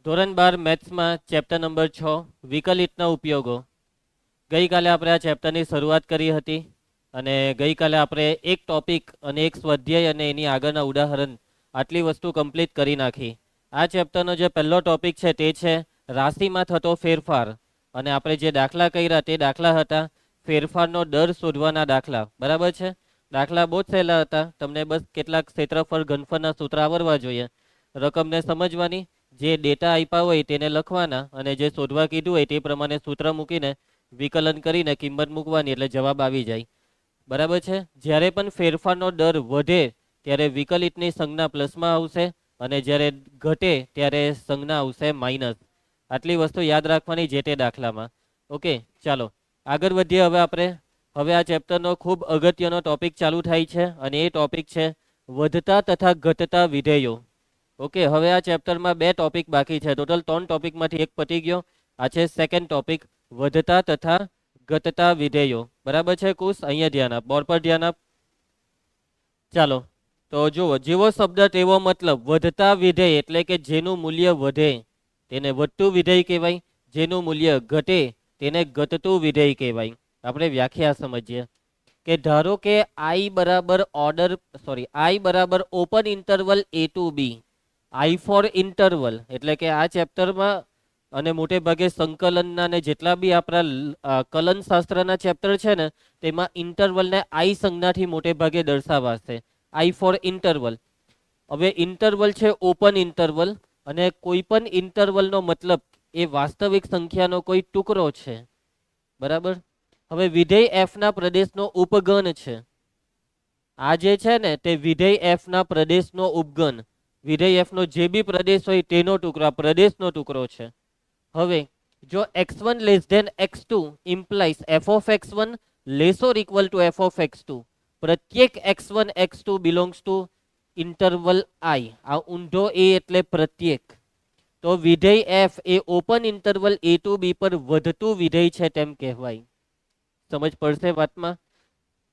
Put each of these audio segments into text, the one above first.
ધોરણ 12 મેથ્સમાં chapter number 6 વિકલિતના ઉપયોગો. ગઈકાલે આપણે આ ચેપ્ટરની શરૂઆત કરી હતી અને ગઈકાલે આપણે એક ટોપિક અને એક સ્વાધ્યાય અને એની આગળના ઉદાહરણ આટલી વસ્તુ કમ્પ્લીટ કરી નાખી. આ ચેપ્ટરનો જે પહેલો ટોપિક છે તે છે રાશિમાં થતો ફેરફાર, અને આપણે જે દાખલા કર્યા તે દાખલા હતા ફેરફારનો દર શોધવાના દાખલા. બરાબર છે? દાખલા બહુ જ સહેલા હતા. તમને બસ કેટલાક ક્ષેત્રફળ ઘનફળના સૂત્ર આવડવા જોઈએ, રકમને સમજવાની, જે ડેટા આપ્યા હોય તેને લખવાના અને જે શોધવા કીધું હોય તે પ્રમાણે સૂત્ર મૂકીને વિકલન કરીને કિંમત મૂકવાની એટલે જવાબ આવી જાય. બરાબર છે? જ્યારે પણ ફેરફારનો દર વધે ત્યારે વિકલિતની સંજ્ઞા પ્લસમાં આવશે અને જ્યારે ઘટે ત્યારે સંજ્ઞા આવશે માઇનસ. આટલી વસ્તુ યાદ રાખવાની જે તે દાખલામાં. ઓકે, ચાલો આગળ વધીએ. હવે આ ચેપ્ટરનો ખૂબ અગત્યનો ટોપિક ચાલુ થાય છે અને એ ટોપિક છે વધતા તથા ઘટતા વિધેયો. ઓકે, હવે આ ચેપ્ટરમાં બે ટોપિક બાકી છે. ટોટલ 3 ટોપિકમાંથી એક પતી ગયો. આ છે સેકન્ડ ટોપિક, વધતા તથા ઘટતા વિધેયો. બરાબર છે કુશ? અહીંયા ધ્યાન આપ, બોર્ડ પર ધ્યાન આપ. ચાલો તો જુઓ, જેવો શબ્દ તેવો મતલબ. વધતા વિધેય એટલે કે જેનું મૂલ્ય વધે તેને વધતું વિધેય કહેવાય, જેનું મૂલ્ય ઘટે તેને ઘટતું વિધેય કહેવાય. આપણે વ્યાખ્યા સમજીએ કે ધારો કે i બરાબર open interval a to b, I for interval એટલે કે આ ચેપ્ટરમાં અને મોટે ભાગે સંકલનના ને જેટલા બી આપણા કલન શાસ્ત્રના ચેપ્ટર છે ને તેમાં ઇન્ટરવલને I સંજ્ઞાથી મોટે ભાગે દર્શાવાશે. I for interval. હવે ઇન્ટરવલ છે ઓપન ઇન્ટરવલ, અને કોઈ પણ ઇન્ટરવલનો મતલબ એ વાસ્તવિક સંખ્યાનો કોઈ ટુકડો છે. બરાબર? હવે વિધેય f ના પ્રદેશનો ઉપગણ છે. આ જે છે ને તે વિધેય f ના પ્રદેશનો ઉપગણ, વિધેય f નો જે બી પ્રદેશ હોય તેનો ટુકડો, પ્રદેશનો ટુકડો છે. હવે જો x1 less than x2 implies f of x1 less or equal to f of x2, પ્રત્યેક x1 x2 belongs to interval i. આ ઊંધો a એટલે પ્રત્યેક. તો વિધેય f એ open interval a to b પર વધતું વિધેય છે તેમ કહેવાય. સમજ પડશે વાતમાં?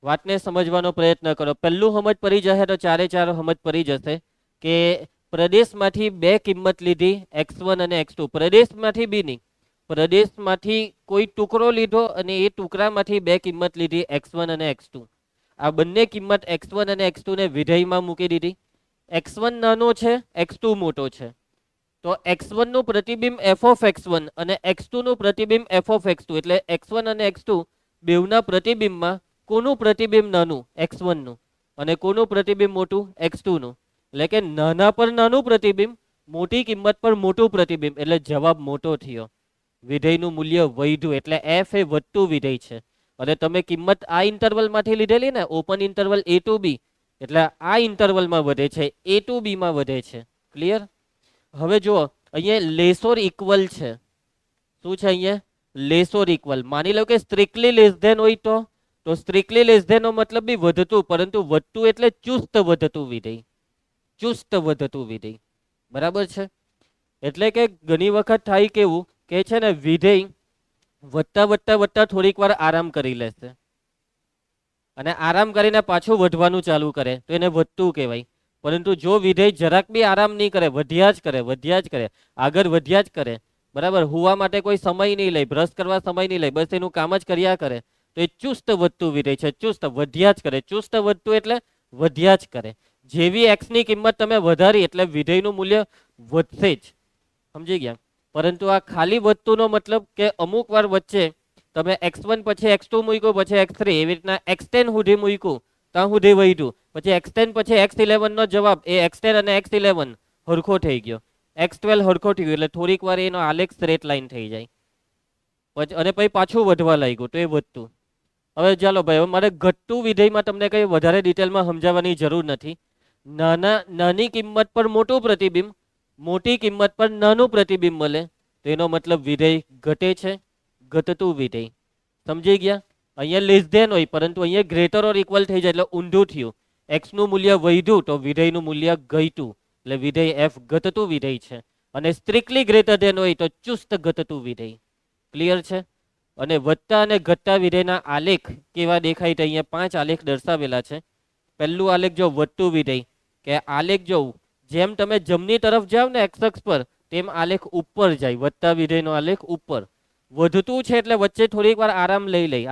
વાતને સમજવાનો પ્રયત્ન કરો. પહેલું સમજ પડી જશે તો ચારે ચાર સમજ પડી જશે કે પ્રદેશમાંથી બે કિંમત લીધી x1 અને x2. પ્રદેશમાંથી બી નહીં, પ્રદેશમાંથી કોઈ ટુકડો લીધો અને એ ટુકડામાંથી બે કિંમત લીધી x1 અને x2. આ બંને કિંમત x1 અને x2 ને વિધેયમાં મૂકી દીધી. x1 નાનો છે, x2 મોટો છે, તો x1 નું પ્રતિબિંબ f ઓફ x1 અને x2 નું પ્રતિબિંબ f ઓફ x2, એટલે x1 અને x2 બેવના પ્રતિબિંબમાં કોનું પ્રતિબિંબ નાનું? x1 નું. અને કોનું પ્રતિબિંબ મોટું? x2 નું. એટલે કે નાના પર નાનું પ્રતિબિંબ, મોટી કિંમત પર મોટું પ્રતિબિંબ, એટલે જવાબ મોટો થયો. વિધેયનું મૂલ્ય વધ્યું એટલે f એ વધતું વિધેય છે. અને તમે કિંમત આ ઇન્ટરવલમાંથી લીધેલી ને, open interval a to b, એટલે આ ઇન્ટરવલમાં વધે છે, a ટુ b માં વધે છે. ક્લિયર? હવે જુઓ, અહીંયા લેસ ઓર ઇક્વલ છે. શું છે અહીંયા? Less or equal. માની લો કે સ્ટ્રિક્ટલી લેસ ધેન હોય તો સ્ટ્રિક્ટલી લેસ ધેન નો મતલબ બી વધતું, પરંતુ વધતું એટલે ચુસ્ત વધતું વિધેય. ચુસ્ત વધતું વિધેય. બરાબર છે? એટલે કે ઘણી વખત થાય કેવું કે છે ને વિધેય વધતા વધતા વધતા થોડીક વાર આરામ કરી લેશે અને આરામ કરીને પાછું વધવાનું ચાલુ કરે તો એને વધતું કહેવાય. પરંતુ જો વિધેય જરાક બી આરામ નહીં કરે, વધ્યા જ કરે, આગળ વધ્યા જ કરે, બરાબર, હુવા માટે કોઈ સમય નહીં લે, બ્રશ કરવા સમય નહીં લે, બસ એનું કામ જ કર્યા કરે, તો એ ચુસ્ત વધતું વિધેય છે. ચુસ્ત વધ્યા જ કરે. ચુસ્ત વધતું એટલે વધ્યા જ કરે. જેવી x ની કિંમત તમે વધારી એટલે વિધેયનું મૂલ્ય વધશે જ. સમજી ગયા? પરંતુ આ ખાલી વધતુંનો મતલબ કે અમુક વાર વચ્ચે તમે x1 પછી x2 મૂક્યું, પછી x3, એવી રીતના x10 સુધી મૂક્યું, ત્યાં સુધી વધ્યું, પછી x10 પછી x11 નો જવાબ એ x10 અને x11 હરખો થઈ ગયો, x12 હરખો થઈ ગયો, એટલે થોડીક વાર એનો આલેખ સ્ટ્રેટ લાઈન થઈ જાય અને પછી પાછું વધવા લાગ્યું તો એ વધતું. હવે ચાલો ભાઈ, હવે મારે ઘટતું વિધેયમાં તમને કંઈ વધારે ડિટેલમાં સમજાવવાની જરૂર નથી. નાની કિંમત પર મોટું પ્રતિબિંબ, મોટી કિંમત પર નાનું પ્રતિબિંબ મળે તો એનો મતલબ વિધેય ઘટે છે, ઘટતું વિધેય. સમજી ગયા? અહીંયા લેસ ધેન હોય પરંતુ અહીંયા ગ્રેટર ઓર ઇક્વલ થઈ જાય એટલે ઊંધું થયું. x નું મૂલ્ય વધ્યું તો વિધેયનું મૂલ્ય ઘટ્યું, એટલે વિધેય f ઘટતું વિધેય છે. અને સ્ટ્રિક્ટલી ગ્રેટર ધેન હોય તો ચુસ્ત ઘટતું વિધેય. ક્લિયર છે? અને વધતા અને ઘટતા વિધેયના આલેખ કેવા દેખાય તો અહીંયા 5 આલેખ દર્શાવેલા છે. પહેલું આલેખ જો વધતું વિધેય, કે આલેખ જો જેમ તમે જમણી તરફ જાવ ને x અક્ષ પર તેમ આલેખ ઉપર જાય, વધતા વિધેયનો આલેખ ઉપર. વધતું છે એટલે વચ્ચે થોડીક વાર આરામ લઈ લઈ.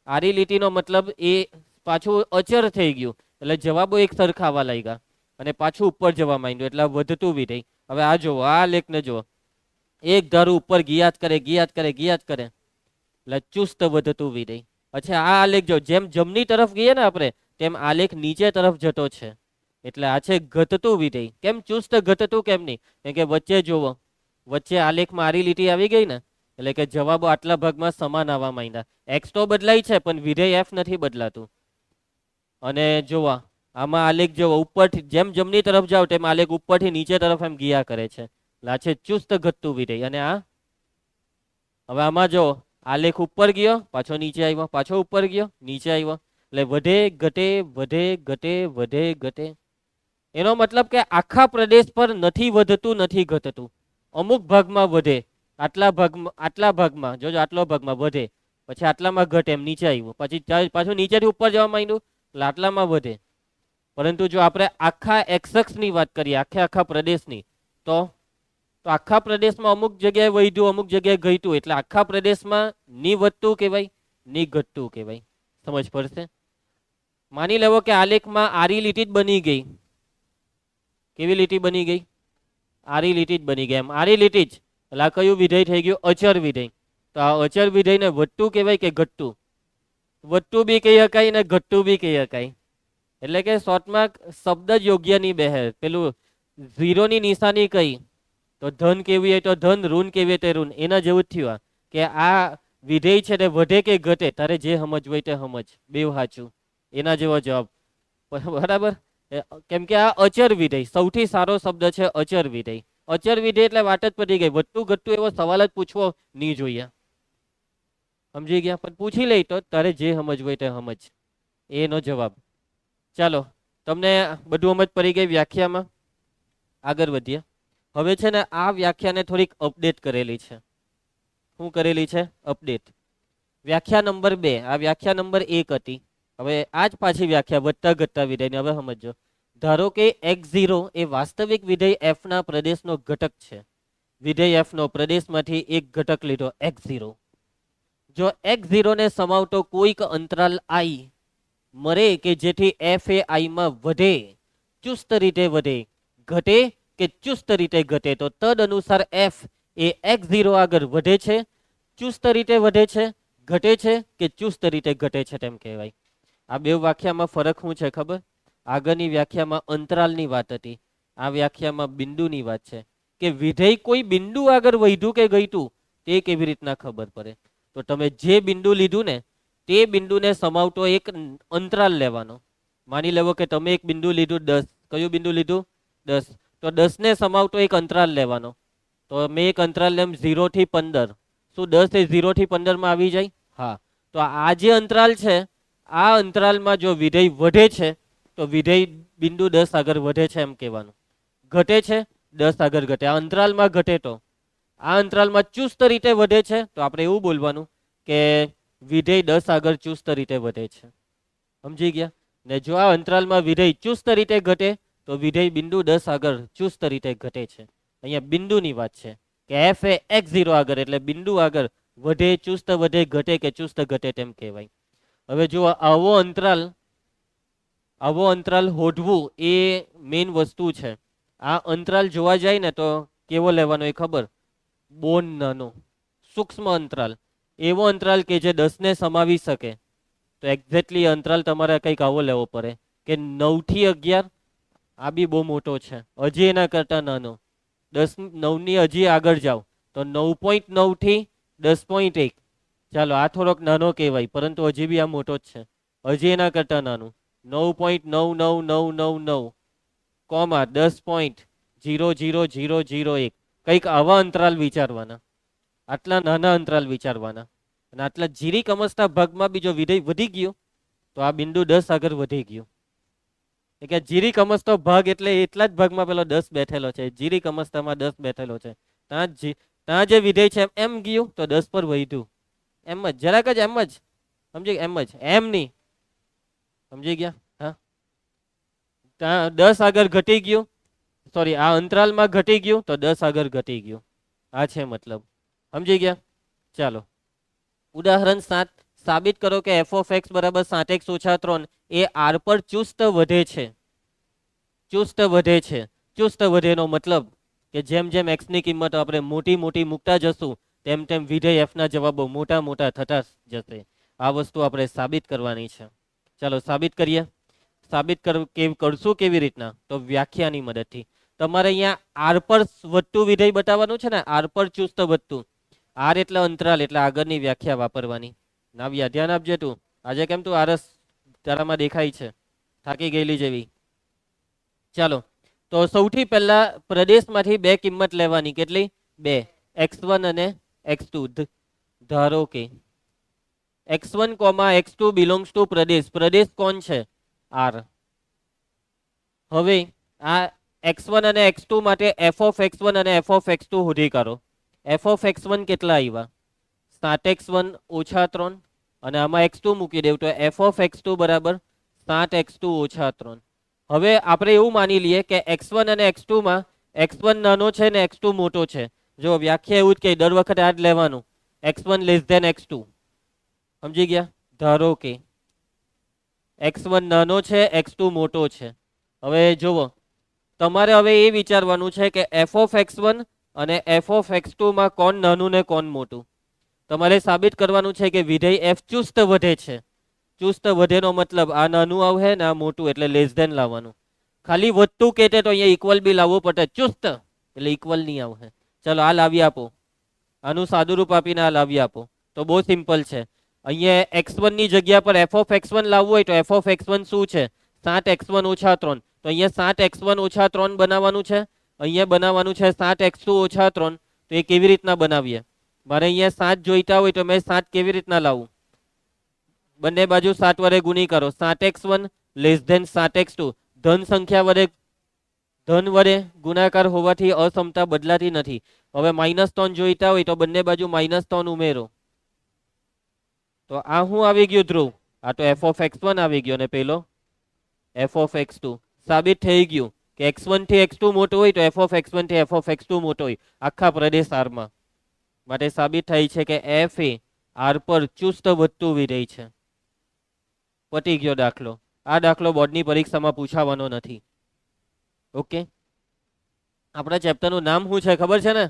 આરી લીટીનો મતલબ એ પાછું અચર થઈ ગયું એટલે જવાબો એક સરખા આવવા લાગ્યા અને પાછું ઉપર જવા માંડ્યું એટલે વધતું વિધેય. હવે આ જુઓ, આ આલેખને જુઓ, એક ધારું ઉપર ગયા જ કરે, ગયા જ કરે, ગયા જ કરે એટલે ચુસ્ત વધતું વિધેય. અચ્છા, આ આલેખ જો જેમ જમણી તરફ ગઈએ ને આપણે, તેમ આલેખ નીચે તરફ જતો છે એટલે આ છે ઘટતું વિધેય. કેમ ચુસ્ત ઘટતું કેમ નહીં? કેમ કે વચ્ચે જુઓ, વચ્ચે આલેખમાં આરી લીટી આવી ગઈ ને એટલે કે જવાબો આટલા ભાગમાં સમાન આવવા માંડ્યા. એક્સ તો બદલાય છે પણ વિધેય એફ નથી બદલાતું. અને જોવા આમાં આલેખ જેવો ઉપરથી જેમ જમણી તરફ જાઓ તેમ આલેખ ઉપરથી નીચે તરફ એમ ગયા કરે છે એટલે આ છે ચુસ્ત ઘટતું વિધેય. અને આ હવે આમાં જો આલેખ ઉપર ગયો, પાછો નીચે આવ્યો, પાછો ઉપર ગયો, નીચે આવ્યો એટલે વધે ઘટે, વધે ઘટે, વધે ઘટે. એનો મતલબ કે આખા પ્રદેશ પર નથી વધતું, નથી ઘટતું. અમુક ભાગમાં વધે, આટલા ભાગમાં જોજો, આટલો ભાગમાં વધે, પછી આટલામાં ઘટે, એમ નીચે આવ્યું, પછી પાછું નીચેથી ઉપર જવા માંડ્યું એટલે આટલામાં વધે. પરંતુ જો આપણે આખા એક્સની વાત કરીએ, આખા પ્રદેશની, તો આખા પ્રદેશમાં અમુક જગ્યાએ વધ્યું, અમુક જગ્યાએ ઘટ્યું એટલે આખા પ્રદેશમાં ની વધતું કહેવાય, ની ઘટતું કહેવાય. સમજ પડશે? માની લેવો કે આલેખમાં આરી લીટી જ બની ગઈ. કેવી લીટી બની ગઈ? આરી લીટી જ બની ગઈ. એમ આરી લીટી જ એટલે આ કયું વિધેય થઈ ગયું? અચર વિધેય. તો આ અચર વિધેયને વધતું કહેવાય કે ઘટતું? વધતું બી કહી શકાય ને ઘટતું બી કહી શકાય. એટલે કે શોર્ટમાં શબ્દ જ યોગ્ય નહીં બેહે. પેલું ઝીરોની નિશાની કઈ તો ધન કેવી હોય તો ધન, ઋણ કેવી હોય તો ઋણ. એના જેવું જ થયું કે આ વિધેય છે તે વધે કે ઘટે, તારે જે સમજ હોય તે સમજ, બેવ સાચું. એના જેવો જવાબ. બરાબર? કેમ કે આ અચર વિધેય સૌથી સારો શબ્દ છે, અચર વિધેય. અચર વિધેય એટલે વાત જ પતી ગઈ. વધતું ઘટતું એવો સવાલ જ પૂછવો નહીં જોઈએ. સમજી ગયા? પણ પૂછી લઈ તો તારે જે સમજ હોય તે સમજ, એનો જવાબ. ચાલો, તમને બધું સમજ પડી ગઈ વ્યાખ્યામાં? આગળ વધીએ. હવે છે ને આ વ્યાખ્યાને થોડીક અપડેટ કરેલી છે. શું કરેલી છે? અપડેટ. વ્યાખ્યા નંબર 2, આ વ્યાખ્યા નંબર 1 હતી. હવે આ જ પાછી વ્યાખ્યા વધતા ઘટતા વિધેયની. હવે સમજો. ધારો કે x0 એ વાસ્તવિક વિધેય f ના પ્રદેશનો ઘટક છે. વિધેય f નો પ્રદેશમાંથી એક ઘટક લીધો x0. જો x0 ને સમાવતો કોઈક અંતરાલ i મળે કે જેથી f એ i માં વધે, ચુસ્ત રીતે વધે, ઘટે કે ચુસ્ત રીતે ઘટે, તો તદ અનુસાર f એ x0 આગળ વધે છે, ચુસ્ત રીતે વધે છે, ઘટે છે કે ચુસ્ત રીતે ઘટે છે તેમ કહેવાય. આ બે વ્યાખ્યામાં ફરક શું છે ખબર? આગળની વ્યાખ્યામાં અંતરાલની વાત હતી, આ વ્યાખ્યામાં બિંદુની વાત છે. કે વિધેય કોઈ બિંદુ આગળ વધ્યું કે ઘટ્યું તે કેવી રીતના ખબર પડે? તો તમે જે બિંદુ લીધું ને તે બિંદુને સમાવતો એક અંતરાલ લેવાનો. માની લેવો કે તમે એક બિંદુ લીધું 10. કયું બિંદુ લીધું? 10. તો 10 ને સમાવતો એક અંતરાલ લેવાનો. તો મેં એક અંતરાલ લેમ 0 થી 15. શું 10 એ 0 થી 15 માં આવી જાય? હા. તો આ જે અંતરાલ છે, આ અંતરાલમાં જો વિધેય વધે છે તો વિધેય બિંદુ 10 આગળ વધે છે એમ કહેવાનું. ઘટે છે 10 આગળ ઘટે. આ અંતરાલમાં ઘટે તો આ અંતરાલમાં ચુસ્ત રીતે વધે છે તો આપણે એવું બોલવાનું કે વિધેય 10 આગળ ચુસ્ત રીતે વધે છે. સમજી ગયા? ને જો આ અંતરાલમાં વિધેય ચુસ્ત રીતે ઘટે તો વિધેય બિંદુ 10 આગળ ચુસ્ત રીતે ઘટે છે. અહીંયા બિંદુની વાત છે કે f એ x0 આગળ એટલે બિંદુ આગળ વધે, ચુસ્ત વધે, ઘટે કે ચુસ્ત ઘટે તેમ કહેવાય. હવે જો આવો અંતરાલ હોધવું એ મેઇન વસ્તુ છે. આ અંતરાલ જોવા જાય ને તો કેવો લેવાનો એ ખબર? બોન નાનો સૂક્ષ્મ અંતરાલ. એવો અંતરાલ કે જે 10 ને સમાવી શકે. તો એક્ઝેક્ટલી અંતરાલ તમારે કંઈક આવો લેવો પડે કે 9 થી 11. આ બી બહુ મોટો છે, હજી એના કરતા નાનો. 9 ની હજી આગળ જાઓ તો 9.9 થી 10.1. ચાલો આ થોડોક નાનો કહેવાય પરંતુ હજી બી આ મોટો જ છે. હજી એના કરતા નાનું 9.99999 કોમા 10.00001. કંઈક આવા અંતરાલ વિચારવાના, આટલા નાના અંતરાલ વિચારવાના. અને આટલા જીરી કમસના ભાગમાં બીજો વિધેય વધી ગયો તો આ બિંદુ 10 આગળ વધી ગયું. કે જીરી કમસતો ભાગ એટલે એટલા જ ભાગમાં પેલો 10 બેઠેલો છે. જીરી કમસતામાં 10 બેઠેલો છે. ત્યાં જે વિધેય છે એમ ગયું તો 10 પર વધ્યું. એમ જ જરાક જ, એમ જ સમજી? એમ જ, એમ નહીં. સમજી ગયા? હા, ત્યાં 10 આગળ ઘટી ગયું સોરી આ અંતરાલમાં ઘટી ગયું તો 10 આગળ ઘટી ગયું. આ છે મતલબ. સમજી ગયા? ચાલો ઉદાહરણ 7, સાબિત કરો કે એફ ઓફ એક્સ બરાબર 7x ઓછા 3 એ આર પર ચુસ્ત વધે છે. ચુસ્ત વધે છે. ચુસ્ત વધેનો મતલબ કે જેમ જેમ એક્સ ની કિંમત આપણે મોટી મોટી મૂકતા જશું તેમ તેમ વિધેય એફ ના જવાબો મોટા મોટા થતા જશે. આ વસ્તુ આપણે સાબિત કરવાની છે. ચાલો સાબિત કરીએ. સાબિત કરશું કેવી રીતના? તો વ્યાખ્યાની મદદથી. તમારે અહીંયા આર પર વધતું વિધેય બતાવવાનું છે ને, આર પર ચુસ્ત વધતું. આર એટલે અંતરાલ એટલે આગળની વ્યાખ્યા વાપરવાની. નાવ્યા ધ્યાન આપજે તું. આજે કેમ તું આરસ તારામાં દેખાય છે, થાકી ગયેલી જેવી. ચાલો તો સૌથી પહેલા પ્રદેશમાંથી બે કિંમત લેવાની. કેટલી? બે. x1 અને x2. ધારો કે x1, x2 બિલોંગ્સ ટુ પ્રદેશ. પ્રદેશ કોણ છે? આર. હવે આ x1 અને x2 માટે f ઓફ x1 અને f ઓફ x2 શોધી કાઢો. f ઓફ x1 કેટલા આવ્યા? 7x1 ઓછા 3 અને આમાં x2 મૂકી દેવું તો f ઓફ x2 બરાબર 7x2 ઓછા 3. હવે આપણે એવું માની લઈએ કે x1 અને x2 માં x1 નાનો છે ને x2 મોટો છે. જો વ્યાખ્યા એવું જ કે દર વખતે આ જ લેવાનું, x1 લેસ ધેન x2. સમજી ગયા? ધારો કે x1 નાનો છે, x2 મોટો છે. હવે જુઓ, તમારે હવે એ વિચારવાનું છે કે f ઓફ x1 અને f ઓફ x2 માં કોણ નાનું ને કોણ મોટું. તમારે સાબિત કરવાનું છે કે વિધેય f ચુસ્ત વધે છે. ચુસ્ત વધેનો મતલબ આ નાનું આવશે ને આ મોટું એટલે લેસ ધેન લાવવાનું. ખાલી વધતું કહેતે તો અહીંયા ઇક્વલ બી લાવવું પડે. ચુસ્ત એટલે ઇક્વલ નહીં આવશે. ચલો આ લાવી આપો, આનું સાદું રૂપ આપીને આ લાવી આપો. તો બહુ સિમ્પલ છે. અહીંયા x1 ની જગ્યા પર f ઓફ x1 લાવવું હોય તો f ઓફ x1 શું છે? 7x1 ઓછા 3. તો અહીંયા 7x1 ઓછા 3 બનાવવાનું છે. અહીંયા બનાવવાનું છે 7x2 ઓછા 3. તો એ કેવી રીતના બનાવીએ? મારે અહીંયા 7 જોઈતા હોય તો મેં 7 કેવી રીતના લાવું? બંને બાજુ 7 વડે ગુણી કરો. 7x1 less than 7x2. ધન સંખ્યા વડે ધન વડે ગુણાકાર હોવાથી અસમતા બદલાતી નથી. હવે -3 જોઈતા હોય તો બંને બાજુ -3 ઉમેરો. તો આ શું આવી ગયું ધ્રુવ? આ તો f ઓફ x1 આવી ગયો ને પેલો f ઓફ x2. સાબિત થઈ ગયું કે x1 થી x2 મોટો હોય તો f ઓફ x1 થી f ઓફ x2 મોટો હોય આખા પ્રદેશ R માં. માટે સાબિત થાય છે કે f એ R પર ચુસ્ત વધતું વિધેય છે. પતી ગયો દાખલો. આ દાખલો બોર્ડની પરીક્ષામાં પૂછાવાનો નથી. ઓકે, આપણા ચેપ્ટરનું નામ શું છે ખબર છે ને?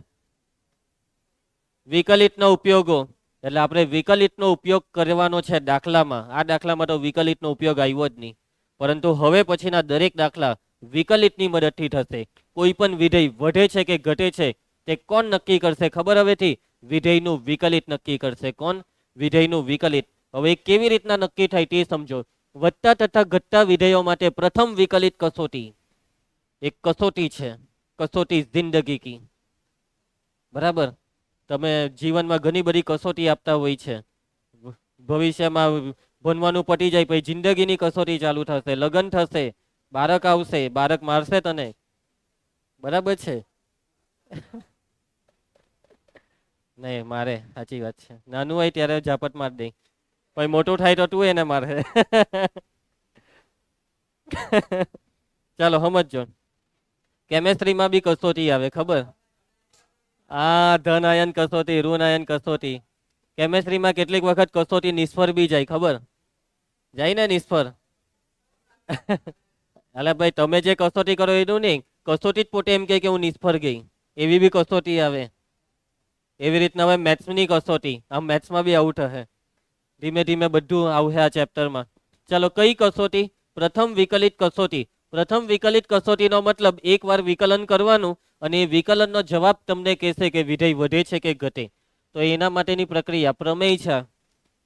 વિકલિતનો ઉપયોગો. એટલે આપણે વિકલિતનો ઉપયોગ કરવાનો છે દાખલામાં. આ દાખલામાં તો વિકલિતનો ઉપયોગ આવ્યો જ નહીં, પરંતુ હવે પછીના દરેક દાખલા વિકલિતની મદદથી થશે. કોઈ પણ વિધેય વધે છે કે ઘટે છે તે કોણ નક્કી કરશે ખબર? હવેથી વિધેયનું વિકલિત નક્કી કરશે. કોણ? વિધેયનું વિકલિત. હવે કેવી રીતના નક્કી થાય તે સમજો. વધતા તથા ઘટતા વિધેયો માટે પ્રથમ વિકલિત કસોટી એક કસોટી છે. કસોટી જિંદગી કી. બરાબર? તમે જીવનમાં ઘણી બધી કસોટી આપતા હોય છે. ભવિષ્યમાં ભણવાનું પટી જાય પછી જિંદગીની કસોટી ચાલુ થશે. લગ્ન થશે, બાળક આવશે, બાળક મારશે તને. બરાબર છે? નહીં મારે, સાચી વાત છે. નાનું હોય ત્યારે ઝાપટ માર દે, પછી મોટું થાય તો તું એને મારે. ચાલો સમજો. કેમેસ્ટ્રીમાં બી કસોટી આવે ખબર? આ ધન આયન કસોટી, ઋણ આયન કસોટી. કેમેસ્ટ્રીમાં કેટલીક વખત કસોટી નિષ્ફળ બી જાય ખબર? જાય ને નિષ્ફળ. અલે ભાઈ તમે જે કસોટી કરો એનું નહીં, કસોટી જ પોતે એમ કે હું નિષ્ફળ ગઈ. એવી બી કસોટી આવે. એવી રીતના હવે મેથ્સની કસોટી. આમ મેથ્સમાં બી આવું થશે. ધીમે ધીમે બધું આવશે આ ચેપ્ટરમાં. ચાલો કઈ કસોટી? પ્રથમ વિકલિત કસોટી. પ્રથમ વિકલિત કસોટીનો મતલબ એકવાર વિકલન કરવાનું અને એ વિકલનનો જવાબ તમને કહેશે કે વિધેય વધે છે કે ઘટે. તો એના માટેની પ્રક્રિયા પ્રમેય છે.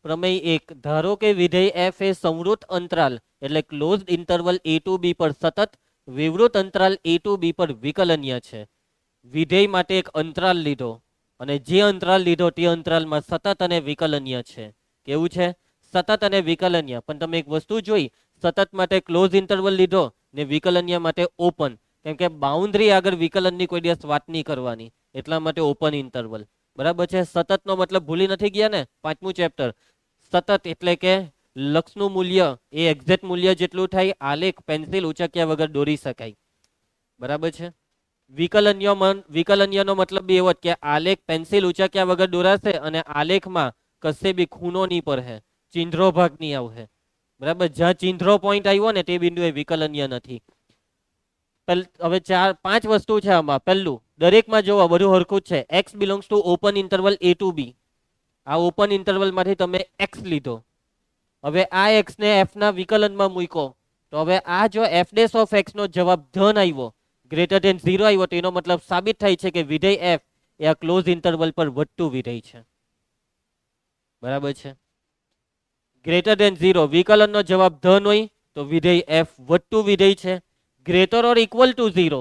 પ્રમેય 1. ધારો કે વિધેય f એ સંવૃત અંતરાલ એટલે closed interval a to b પર સતત, વિવૃત અંતરાલ a ટુ b પર વિકલનીય છે. વિધેય માટે એક અંતરાલ લીધો અને જે અંતરાલ લીધો તે અંતરાલમાં સતત અને વિકલનીય છે. કેવું છે? સતત અને વિકલનીય. પણ તમે એક વસ્તુ જોઈ, સતત માટે ક્લોઝ ઇન્ટરવલ લીધો ને વિકલનીય માટે ઓપન. કેમ કે બાઉન્ડ્રી આગળ વિકલનની કોઈ દિવસ વાત નહીં કરવાની, એટલા માટે ઓપન ઇન્ટરવલ. બરાબર છે? સતતનો મતલબ ભૂલી નથી ગયા ને? 5મું ચેપ્ટર. સતત એટલે કે લક્ષનું મૂલ્ય એ એક્ઝેક્ટ મૂલ્ય જેટલું થાય. આલેખ પેન્સિલ ઉચક્યા વગર દોરી શકાય. બરાબર છે. વિકલનીયનો મતલબ બી એવો જ કે આલેખ પેન્સિલ ઉંચાક્યા વગર દોરાશે અને આલેખમાં કશે બી ખૂણો નહીં પડે, ચિંધ્રો ભાગ નહીં આવશે. બરાબર, જ્યાં ચિંધ્રો પોઈન્ટ આવ્યો ને તે બિંદુ એ વિકલનીય નથી. હવે 4-5 વસ્તુ છે આમાં. પહેલું, દરેકમાં જોવો બધું હરખું જ છે. X belongs to open interval A to B. આ ઓપન ઇન્ટરવલ માંથી તમે એક્સ લીધો. હવે આ એક્સ ને એફ ના વિકલનમાં મૂકો તો હવે આ જો એફ ડેશ ઓફ એક્સ નો જવાબ ધન આવ્યો, ગ્રેટર ધેન 0 આવ્યો, તો એનો મતલબ સાબિત થાય છે કે વિધેય એફ એ આ ક્લોઝ ઇન્ટરવલ પર વધતું વિધેય છે. બરાબર છે. ગ્રેટર ધેન 0 વિકલનનો જવાબ ધન હોય તો વિધેય એફ વધતું વિધેય છે. ગ્રેટર ઓર ઇક્વલ ટુ 0,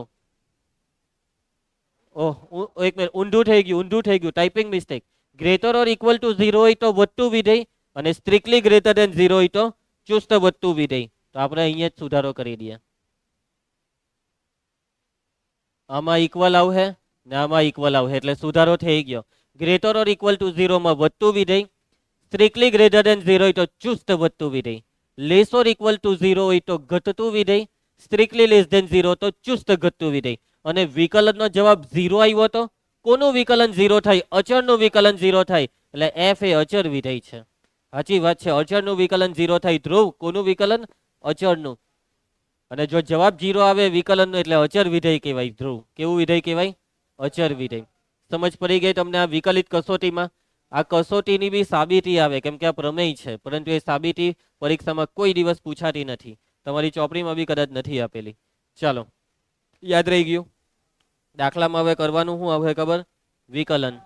ઓહ એક મિનિટ, ઊંધું થઈ ગયું, ટાઈપિંગ મિસ્ટેક. ગ્રેટર ઓર ઇક્વલ ટુ 0 હોય તો વધતું વિધેય અને સ્ટ્રિક્ટલી ગ્રેટર ધેન 0 હોય તો ચુસ્ત વધતું વિધેય. તો આપણે અહીંયા જ સુધારો કરી દઈએ. આમાં ઇક્વલ આવશે ને આમાં ઇક્વલ આવશે એટલે સુધારો થઈ ગયો. ગ્રેટર ઓર ઇક્વલ ટુ 0 માં વધતું વિધેય, સ્ટ્રિક્ટલી ગ્રેટર ધેન 0 હોય તો ચુસ્ત વધતું વિધેય, લેસ ઓર ઇક્વલ ટુ 0 હોય તો ઘટતું વિધેય, સ્ટ્રિક્ટલી લેસ ધેન 0 તો ચુસ્ત ઘટતું વિધેય. અને વિકલનનો જવાબ 0 આવ્યો તો કોનું વિકલન 0 થાય? અચળનું વિકલન 0 થાય, એટલે એફ એ અચળ વિધેય છે. સાચી વાત છે, અચળનું વિકલન 0 થાય. ધ્રુવ, કોનું વિકલન? અચળનું. અને જો જવાબ 0 આવે વિકલનનો એટલે અચળ વિધેય કહેવાય. ધ્રુવ, કેવું વિધેય કહેવાય? અચળ વિધેય. સમજ પડી ગઈ તમને? આ વિકલિત કસોટીમાં આ કસોટીની બી સાબિતી આવે કેમ કે આ પ્રમેય છે, પરંતુ એ સાબિતી પરીક્ષામાં કોઈ દિવસ પૂછાતી નથી. તમારી ચોપડીમાં બી કદાચ નથી આપેલી. ચાલો, યાદ રહી ગયું. દાખલામાં હવે કરવાનું શું આવે ખબર? વિકલન.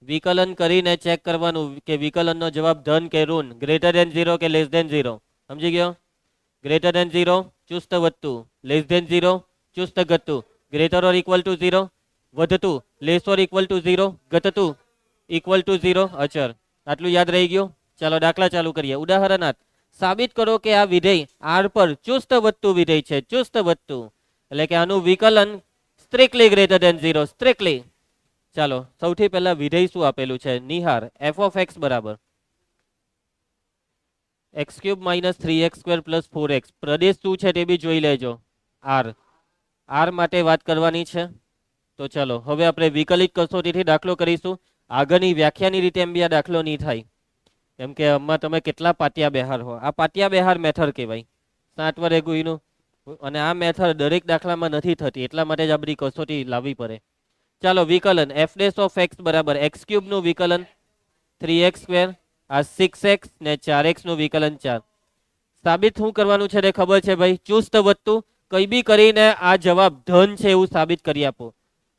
વિકલન કરીને ચેક કરવાનું કે વિકલનનો જવાબ ધન કે ઋણ, ગ્રેટર ધેન 0 કે લેસ ધેન 0. સમજી ગયો? ગ્રેટર ધેન 0 ચુસ્ત વધતું, લેસ ધેન 0 ચુસ્ત ઘટતું, ગ્રેટર ઓર ઇક્વલ ટુ 0 વધતું, લેસ ઓર ઇક્વલ ટુ 0 ઘટતું, ઇક્વલ ટુ 0 અચળ. આટલું યાદ રહી ગયું? ચાલો દાખલા ચાલુ કરીએ. ઉદાહરણાર્થ, સાબિત કરો કે આ વિધેય આર પર ચુસ્ત વધતું વિધેય છે. ચુસ્ત વધતું એટલે કે આનું વિકલન સ્ટ્રિક્ટલી ગ્રેટર ધેન 0. સ્ટ્રિક્ટલી. ચાલો સૌથી પહેલા વિધેય શું આપેલું છે? નિહાર, એફ ઓફ એક્સ બરાબર x cube minus 3x square plus 4x. પ્રદેશ શું છે તે બી જોઈ લેજો. આર. આર માટે વાત કરવાની છે. તો ચલો હવે આપણે વિકલિત કસોટીથી દાખલો કરીશું. આગળની વ્યાખ્યાની રીતે એમ બી આ દાખલો નહીં થાય કેમ કે આમાં તમે કેટલા પાટિયા બહાર હો. આ પાટિયા બહાર મેથડ કહેવાય, 7 વડે ગુઈનું. અને આ મેથડ દરેક દાખલામાં નથી થતી, એટલા માટે જ આ બધી કસોટી લાવવી પડે. ચાલો વિકલન એફ ડેશ ઓફ એક્સ બરાબર એક્સ ક્યુબ નું વિકલન 3x સ્ક્વેર, આ 6x ને 4x નું વિકલન 4. સાબિત શું કરવાનું છે તે ખબર છે ભાઈ? ચુસ્ત વધતું. કઈ બી કરીને આ જવાબ ધન છે એવું સાબિત કરી આપો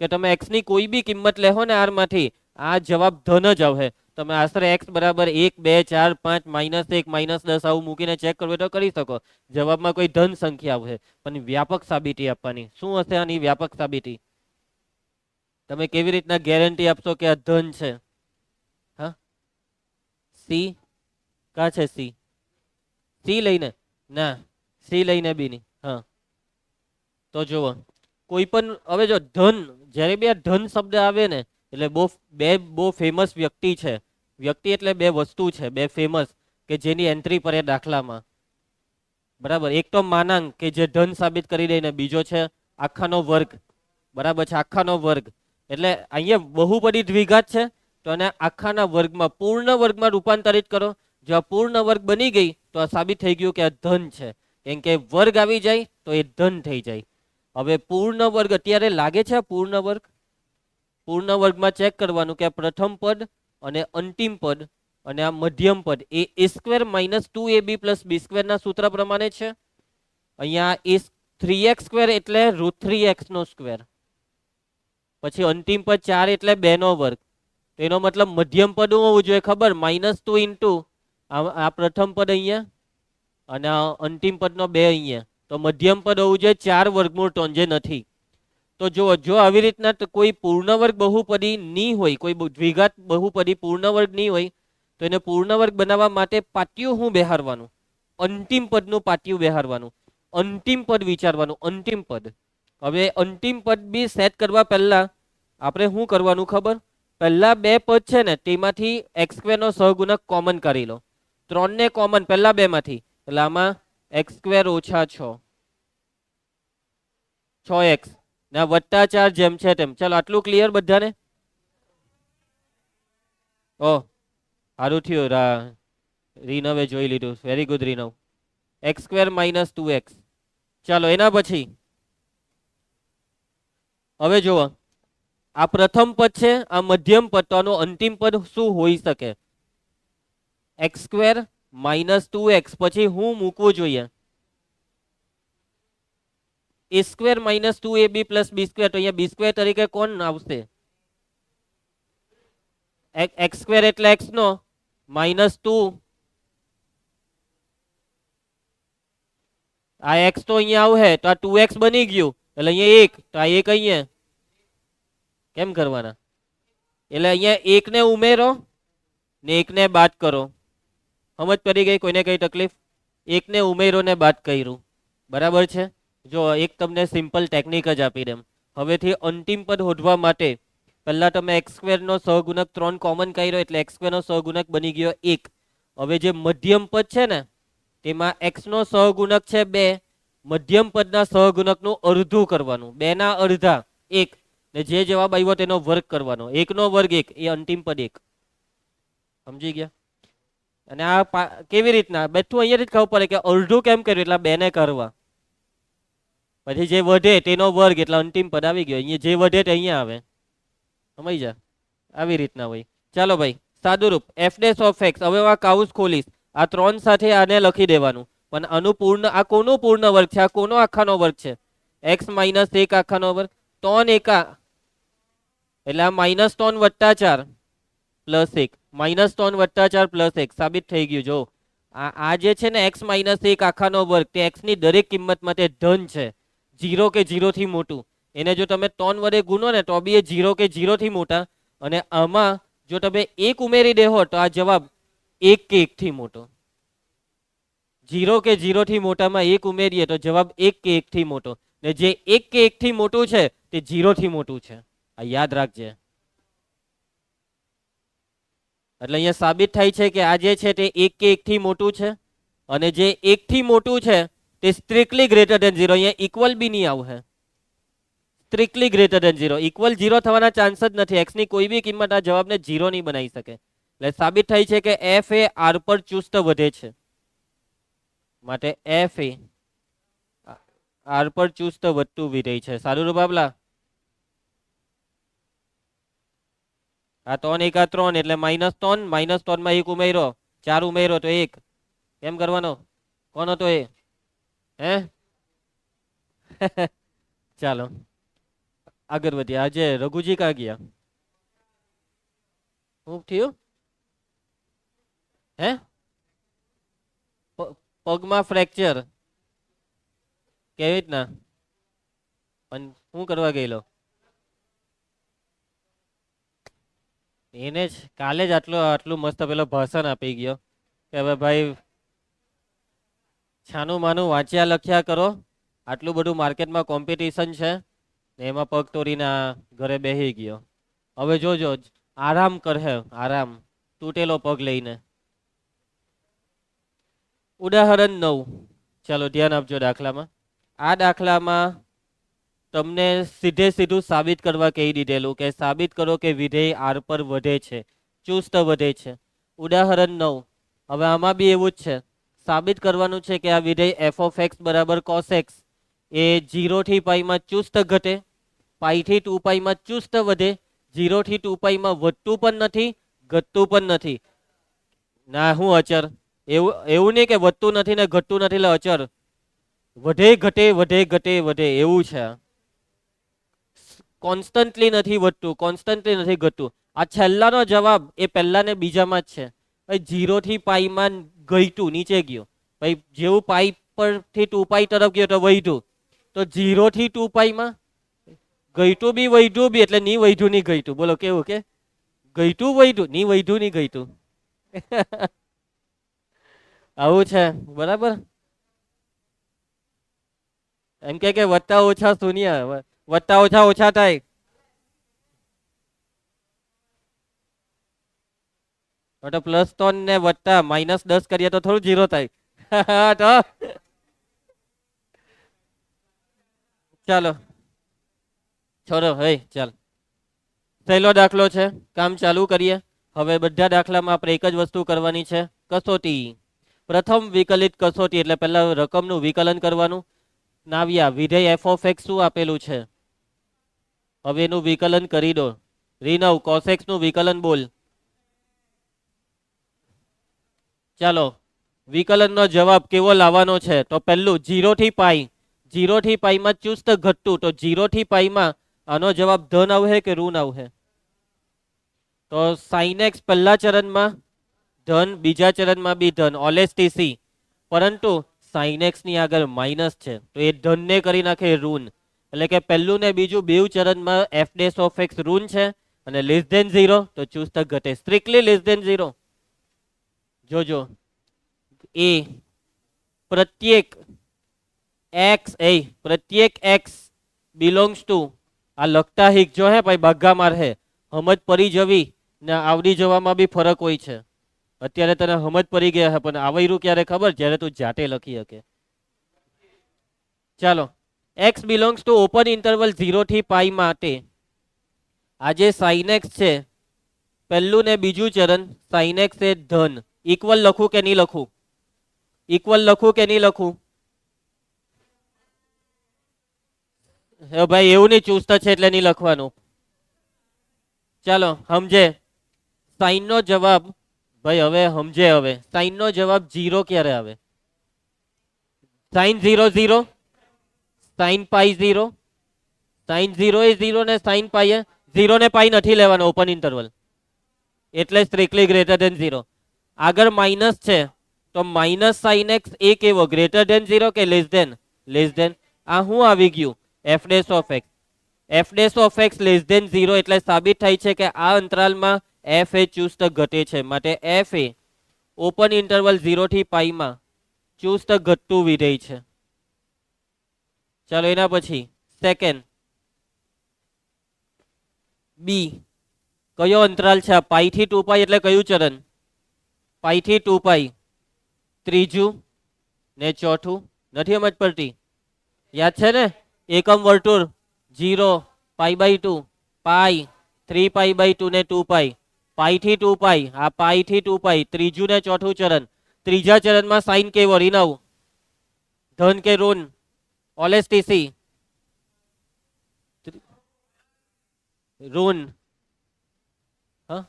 કે તમે x ની કોઈ બી કિંમત લેહો ને આર માંથી, આ જવાબ ધન જ આવે. તમે આશરે x બરાબર 1 2 4 5 -1 -10 આવું મૂકીને ચેક કરવું તો કરી શકો. જવાબમાં કોઈ ધન સંખ્યા આવે, પણ વ્યાપક સાબિતી આપવાની. શું હશે આની વ્યાપક સાબિતી? તમે કેવી રીતના ગેરંટી આપશો કે આ ધન છે? હા, સી કા છે? સી લઈને ના, સી લઈને બી નહીં. હા, તો જુઓ કોઈ પણ હવે જો ધન, જ્યારે બી આ ધન શબ્દ આવે ને એટલે બહુ ફેમસ વ્યક્તિ છે. વ્યક્તિ એટલે બે વસ્તુ છે, બે ફેમસ કે જેની એન્ટ્રી પડે દાખલામાં. બરાબર, એક તો માનાંક કે જે ધન સાબિત કરી દે ને બીજો છે આખાનો વર્ગ. બરાબર છે, આખાનો વર્ગ. એટલે અહીંયા બહુપદી દ્વિઘાત છે તો એને આખાના વર્ગમાં, પૂર્ણ વર્ગમાં રૂપાંતરિત કરો. જો આ પૂર્ણ વર્ગ બની ગઈ તો આ સાબિત થઈ ગયું કે આ ધન છે. કેમ કે વર્ગ આવી જાય તો એ ધન થઈ જાય. હવે પૂર્ણ વર્ગ અત્યારે લાગે છે પૂર્ણ વર્ગ. પૂર્ણ વર્ગમાં ચેક કરવાનું કે પ્રથમ પદ અને અંતિમ પદ અને આ મધ્યમ પદ એ a square minus 2ab plus b square ના સૂત્ર પ્રમાણે છે. અહીંયા એ 3x સ્ક્વેર એટલે √3x નો સ્ક્વેર, પછી અંતિમ પદ 4 એટલે 2 નો વર્ગ. એનો મતલબ મધ્યમ પદ શું હોવું જોઈએ ખબર? -2 ઇન્ટુ આ પ્રથમ પદ અહીંયા અને અંતિમ પદનો 2 અહીંયા. તો મધ્યમ પદ હોવું જોઈએ 4 વર્ગમૂળ 3, જે નથી. તો જો આવી રીતના કોઈ પૂર્ણ વર્ગ બહુપદી નહીં હોય, કોઈ દ્વિઘાત બહુપદી પૂર્ણ વર્ગ નહીં હોય, તો એને પૂર્ણ વર્ગ બનાવવા માટે પાટિયું શું બેહારવાનું? અંતિમ પદનું પાટિયું બેહારવાનું. અંતિમ પદ વિચારવાનું, અંતિમ પદ. હવે અંતિમ પદ બી સેટ કરવા પહેલા આપણે શું કરવાનું ખબર? પહેલા બે પદ છે ને તેમાંથી એક્સ સ્ક્વેર નો સહગુણક કોમન કરી લો. 3 ને કોમન પહેલા બે માંથી, એટલે આમાં x² - 6. 6x ને આ વત્તા 4 જેમ છે તેમ. ચાલો આટલું ક્લિયર બધાને? ઓ સારું થયું, રીનવે જોઈ લીધું. વેરી ગુડ રીનવ. X square minus 2x. ચાલો એના પછી હવે જુઓ, આ પ્રથમ પદ છે, આ મધ્યમ પદ, તો આનું અંતિમ પદ શું હોઈ શકે? X square minus 2x. પછી હું મૂકવું જોઈએ એ square minus 2ab plus b square. તો અહીંયા બી સ્ક્વેર તરીકે કોણ આવશે? એક્સ સ્ક્વેર એટલે એક્સ નો માઇનસ 2. આ એક્સ તો અહીંયા આવશે તો આ 2x બની ગયું એટલે અહીંયા 1, તો આ 1 અહીંયા કેમ કરવાના? એટલે અહીંયા 1 ને ઉમેરો ને 1 ને બાદ કરો. સમજ પડી ગઈ? કોઈને કઈ તકલીફ? 1 ને ઉમેરો ને બાદ કર્યું. બરાબર છે? જો એક તમને સિમ્પલ ટેકનિક જ આપી દેમ. હવેથી અંતિમ પદ શોધવા માટે પહેલા તમે એક્સ સ્ક્વેર નો સહગુણક 3 કોમન કર્યો એટલે એક્સ સ્ક્વેર નો સહગુણક બની ગયો 1. હવે જે મધ્યમ પદ છે ને તેમાં એક્સ નો સહગુણક છે 2. મધ્યમ પદના સહગુણકનું અડધું કરવાનું, 2 ના અડધા 1, ને જે જવાબ આવ્યો તેનો વર્ગ કરવાનો. 1 નો વર્ગ 1 એ અંતિમ પદ 1. સમજી ગયા? અને આ કેવી રીતના બધું અહીંયાથી જ ખબર પડે કે અડધું કેમ કર્યું એટલે 2 ને કરવા, પછી જે વધે તેનો વર્ગ એટલે અંતિમ પદ આવી ગયો. અહીંયા જે વધે તે અહીંયા આવે. સમજ જા? આવી રીતના હોય. ચાલો ભાઈ, સાદુરૂપ એફ ડેશ ઓફ એક્સ. હવે આ કાઉસ ખોલીશ, આ 3 સાથે આને લખી દેવાનું. પણ આનું પૂર્ણ, આ કોનો પૂર્ણ વર્ગ છે? આ કોનો આખાનો વર્ગ છે? એક્સ માઇનસ 1 આખાનો વર્ગ. 3 એકા એટલે આ માઇનસ 3 વત્તા 4 પ્લસ 1. માઇનસ 3 વત્તા 4 પ્લસ 1 સાબિત થઈ ગયું. જો આ જે છે ને એક્સ માઇનસ 1 આખાનો વર્ગ, તે એક્સ ની દરેક કિંમત માટે ધન છે. 0 કે 0 થી મોટું. એને જો તમે 3 વડે ગુનો ને તો બી એ 0 કે 0 થી મોટા. અને આમાં જો તમે 1 ઉમેરી દેહો તો આ જવાબ 1 કે 1 થી મોટો. 0 કે 0 થી મોટામાં 1 ઉમેરીએ તો જવાબ 1 કે 1 થી મોટો. ને જે 1 કે 1 થી મોટું છે તે 0 થી મોટું છે. આ યાદ રાખજે. એટલે અહીંયા સાબિત થાય છે કે આ જે છે તે 1 કે 1 થી મોટું છે. અને જે 1 થી મોટું છે તે સ્ટ્રિક્ટલી ગ્રેટર ધેન 0. અહીંયા ઇક્વલ બી નહીં આવશે. Strictly greater than 0. ઇક્વલ 0 થવાના ચાન્સ જ નથી. એક્સ ની કોઈ બી કિંમત આ જવાબને 0 નહીં બનાવી શકે. એટલે સાબિત થાય છે કે એફ એ આર પર ચુસ્ત વધે છે. માટે એફ એ આર પર ચુસ્ત વધતું વિધેય છે. સારું રૂ બાબલા? આ 3 એકા 3 એટલે -3. -3 માં 1 ઉમેરો, 4 ઉમેરો તો 1. કેમ કરવાનો? કોણ હતો એ? હે? ચાલો આગળ વધીએ. આજે રઘુજી ક્યાં ગયા? શું થયું? હે? પગમાં ફ્રેક્ચર? કેવી રીતના? પણ શું કરવા ગયેલો? એને જ કાલે જ આટલું મસ્ત પેલો ભાષણ આપી ગયો કે હવે ભાઈ છાનું માનું વાંચ્યા લખ્યા કરો. આટલું બધું માર્કેટમાં કોમ્પિટિશન છે ને એમાં પગ તોડીને ઘરે બેસી ગયો. હવે જોજો આરામ કરે, આરામ, તૂટેલો પગ લઈને. ઉદાહરણ 9. ચાલો ધ્યાન આપજો દાખલામાં. આ દાખલામાં તમને સીધે સીધું સાબિત કરવા કહી દીધેલું કે સાબિત કરો કે વિધેય આર પર વધે છે, ચુસ્ત વધે છે. ઉદાહરણ 9. હવે આમાં બી એવું જ છે. સાબિત કરવાનું છે કે આ વિધેય એફ ઓફ એક્સ બરાબર કોસ એક્સ એ 0 થી પાઈમાં ચુસ્ત ઘટે, પાઈ થી 2 પાઈમાં ચુસ્ત વધે, 0 થી 2 પાઈમાં વધતું પણ નથી, ઘટતું પણ નથી. ના હું અચર? એવું નહીં કે વધતું નથી ને ઘટતું નથી એટલે અચર. વધે ઘટે વધે ઘટે વધે એવું છે. કોન્સ્ટન્ટલી નથી વધતું, કોન્સ્ટન્ટલી નથી ઘટતું. આ છેલ્લાનો જવાબ એ પહેલા ને બીજામાં જ છે. ભાઈ 0 થી પાઈમાં ઘટ્યું, નીચે ગયો. ભાઈ જેવું પાઈ પરથી 2 પાઈ તરફ ગયો તો વધ્યું. તો 0 થી 2 પાઈમાં ઘટ્યું બી વધ્યું બી એટલે નહીં વધ્યું નહીં ઘટ્યું. બોલો કેવું કે ઘટ્યું વધ્યું નહીં વધ્યું નહીં ઘટ્યું. આવું છે. બરાબર? એમ કે વધતા ઓછા શૂન્ય, વધતા ઓછા ઓછા થાય. તો +3 ને વત્તા -10 કરીએ તો થોડું 0 થાય. તો ચાલો છોડો હે ચાલ. સહેલો દાખલો છે, કામ ચાલુ કરીએ. હવે બધા દાખલામાં આપણે એક જ વસ્તુ કરવાની છે, કસોટી. પ્રથમ વિકલિત કસોટી એટલે પહેલા રકમનું વિકલન કરવાનું. નાવ્યા વિધેય એફ ઓફ એક્સ શું આપેલું છે, હવે એનું વિકલન કરી દો. રીનવ કોસેક્સ નું વિકલન બોલ. ચાલો વિકલનનો જવાબ કેવો લાવવાનો છે, તો પહેલું 0 થી પાઈ. 0 થી પાઈમાં ચુસ્ત ઘટતું, તો 0 થી પાઈમાં આનો જવાબ ધન આવશે કે ઋણ આવશે? તો સાઇન એક્સ પહેલા ચરણમાં ધન, બીજા ચરણમાં બી ધન, ઓલેસ ટીસી. પરંતુ સાઇન એક્સ ની આગળ માઇનસ છે, તો એ ધન ને કરી નાખે ઋણ. એટલે કે પહેલું ને બીજું બેવ ચરણમાં એફ ડેશ ઓફ એક્સ ઋણ છે અને લેસ ધેન 0 તો ચુસ્તક ઘટે, સ્ટ્રિક્ટલી લેસ ધેન 0. જોજો એ પ્રત્યેક એક્સ પ્રત્યેક એક્સ બિલોંગ્સ ટુ, આ લખતા હિકજો હે ભાઈ, ભાગા માર હે. સમજ પડી જવી ને આવડી જવામાં બી ફરક હોય છે. અત્યારે તને સમજ પડી ગયા હે, પણ આવડ્યું ક્યારે ખબર, જ્યારે તું જાતે લખી શકે. ચાલો x belongs to open interval 0 થી પાઈ માટે આજે સાઇન એક્સ છે, પહેલું ને બીજું ચરણ સાઇન એક્સ એ ધન. ઇક્વલ લખું કે નહીં લખું? ઇક્વલ લખું કે નહીં લખું? ભાઈ એવું નહીં, ચુસ્ત છે એટલે નહીં લખવાનું. ચાલો સમજે સાઈન નો જવાબ. ભાઈ હવે સમજે, હવે સાઈન નો જવાબ 0 ક્યારે આવે? Sine 0 0, sine pi 0. સાઈન 0 એ 0 ને સાઈન પાઈ એ 0 ને પાઈ નથી લેવાનો ઓપન ઇન્ટરવલ, એટલે સ્ટ્રિક્ટલી ગ્રેટર ધેન 0. આગળ માઇનસ છે, તો માઇનસ સાઇન એક્સ એ કેવો, ગ્રેટર ધેન 0 કે લેસ ધેન? Less than. આ શું આવી ગયું, f dash of x. F dash of x less than 0 એટલે સાબિત થાય છે કે આ અંતરાલમાં એફ એ ચુસ્ત ઘટે છે. માટે એફ એ ઓપન ઇન્ટરવલ 0 થી પાઈમાં ચુસ્ત ઘટતું વિધેય છે. ચાલો એના પછી સેકન્ડ બી. કયો અંતરાલ છે? પાઈ થી 2 પાઈ એટલે કયું ચરણ? પાઈ થી 2 પાઈ. ત્રીજું ને ચોથું નથી સમજ પડતી? યાદ છે ને? એકમ વર્તુળ 0 pi by 2 pi 3 pi by 2 ને 2 પાઈ. પાઈ થી 2 પાઈ, આ પાઈ થી 2 પાઈ. ત્રીજું ને ચોથું ચરણ. ત્રીજા ચરણમાં સાઈન કેવો, રીનવ? ધન કે ઋણ? ઓલેસ ટીસી ઋણ. હા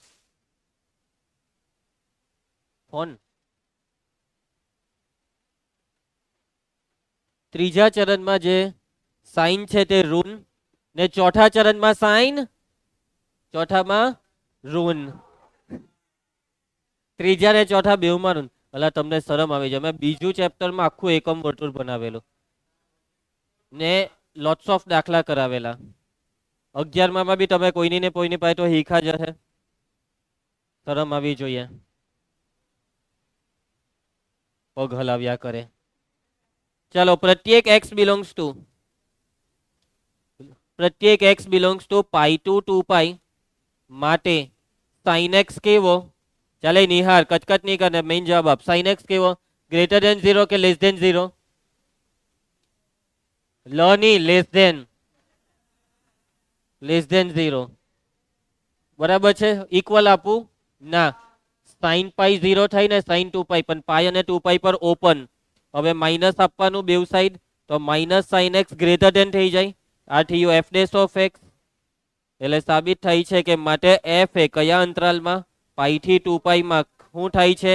ફોન. ત્રીજા ચરણમાં જે સાઈન છે તે ઋણ ને ચોથા ચરણમાં સાઈન, ચોથામાં ઋણ. ત્રીજા ને ચોથા બેવમાં ઋણ. ભલા તમને શરમ આવી જાય, મેં બીજું ચેપ્ટરમાં આખું એકમ વર્તુળ બનાવેલું ને લોટ્સ ઓફ દાખલા કરાવેલા. 11માં બી તમે કોઈની ને કોઈની પાસે તો હીખા જ હશે. શરમ આવી જોઈએ. પગ હલાવ્યા કરે. ચાલો પ્રત્યેક એક્સ બિલોંગ્સ ટુ, પ્રત્યેક x belongs to pi to 2 pi માટે સાઇન એક્સ કેવો? ચાલે નિહાર કચકચ નહીં કરે, મેઇન જવાબ આપ. સાઇન એક્સ કેવો, ગ્રેટર ધેન 0 કે લેસ ધેન 0? લ ની, લેસ ધેન. લેસ ધેન 0 બરાબર છે. ઇક્વલ આપું ના, સાઇન પાઈ 0 થાય ને સાઇન 2 પાઈ, પણ પાઈ અને 2 પાઈ પર ઓપન. હવે માઇનસ આપવાનું બેવ સાઈડ, તો minus sine x greater than થઈ જાય. આ થયું એફ ડેશ ઓફ એક્સ. એટલે સાબિત થાય છે કે માટે એફ એ કયા અંતરાલમાં, પાઈ થી 2 પાઈમાં શું થાય છે?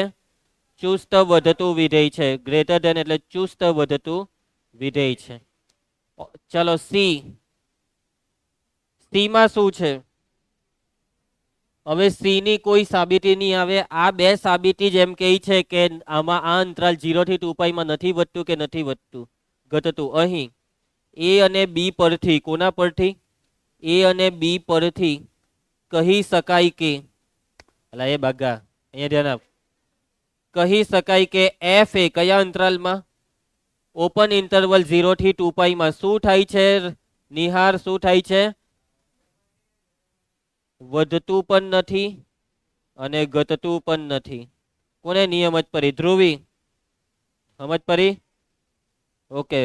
ચુસ્ત વધતું વિધેય છે. ગ્રેટર ધેન એટલે ચુસ્ત વધતું વિધેય છે. ચાલો સી. સી માં શું છે? હવે સી ની કોઈ સાબિતી નહીં આવે. આ બે સાબિતી જેમ કહે છે કે આમાં આ અંતરાલ 0 થી 2 પાઈમાં નથી વધતું કે નથી વધતું ઘટતું. અહીં એ અને બી પરથી, કોના પરથી? એ અને બી પરથી કહી શકાય કે, અલા એ બાગા અહીંયા ધ્યાન આપ, કહી શકાય કે એફ એ કયા અંતરાલમાં, ઓપન ઇન્ટરવલ 0 થી 2 પાઈમાં શું થાય છે? નિહાર શું થાય છે? વધતું પણ નથી અને ઘટતું પણ નથી. કોને નિયમ જ પડી? ધ્રુવી સમજ પડી? ઓકે,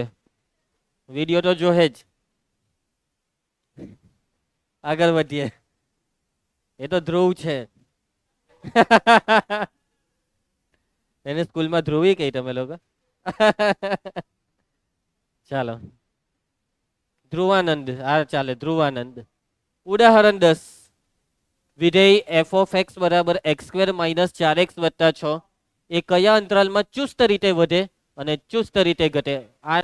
વિડીયો તો જોહે જ. આગળ વધીએ. એ તો ધ્રુવ છે. એને સ્કૂલમાં ધ્રુવી કઈ તમે લોકો. ચાલો ધ્રુવાનંદ, આ ચાલે ધ્રુવાનંદ. ઉદાહરણ 10, વિધેય એફ ઓફ એક્સ બરાબર એક્સ સ્ક્વેર માઇનસ 4x વત્તા 6 એ કયા અંતરાલમાં ચુસ્ત રીતે વધે અને ચુસ્ત રીતે ઘટે?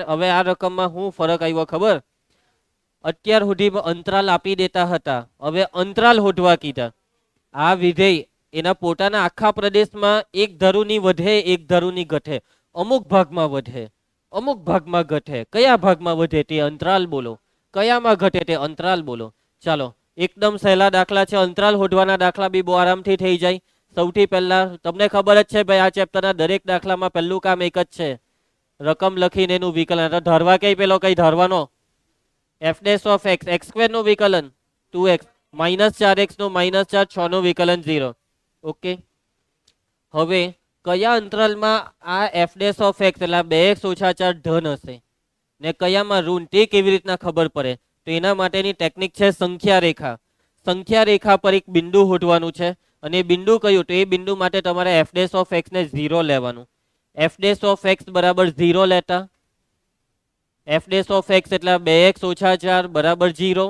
હવે આ રકમમાં શું ફરક આવ્યો ખબર? અત્યાર સુધી અંતરાલ આપી દેતા હતા, હવે અંતરાલ હોધવા કીધા. આ વિધેય એના પોતાના આખા પ્રદેશમાં એક ધારુની વધે એક ધારુની ઘટે. અમુક ભાગમાં વધે અમુક ભાગમાં ઘટે. કયા ભાગમાં વધે તે અંતરાલ બોલો, કયામાં ઘટે તે અંતરાલ બોલો. ચાલો એકદમ સહેલા દાખલા છે. અંતરાલ હોધવાના દાખલા બી બહુ આરામથી થઈ જાય. સૌથી પહેલા તમને ખબર જ છે ભાઈ, આ ચેપ્ટરના દરેક દાખલામાં પહેલું કામ એક જ છે, રકમ લખીને એનું વિકલન. ધારવા કઈ પેલો કઈ ધારવાનો f dash of x x square નું વિકલન 2x માઇનસ 4x નું માઇનસ 4 6 નું વિકલન 0. ઓકે, હવે કયા અંતરાલમાં આ એફ ડેશ ઓફ એક્સ એટલે 2x ઓછા 4 ધન હશે ને કયામાં ઋણ, તે કેવી રીતના ખબર પડે? તો એના માટેની ટેકનિક છે સંખ્યા રેખા. સંખ્યા રેખા પર એક બિંદુ હોધવાનું છે અને એ બિંદુ કયું? તો એ બિંદુ માટે તમારે એફ ડેશ ઓફ એક્સ ને 0 લેવાનું. એફ ડેશ ઓફ એક્સ બરાબર 0 લેતા એફ ડેશ ઓફ એક્સ એટલે 2x ઓછા 4 બરાબર 0,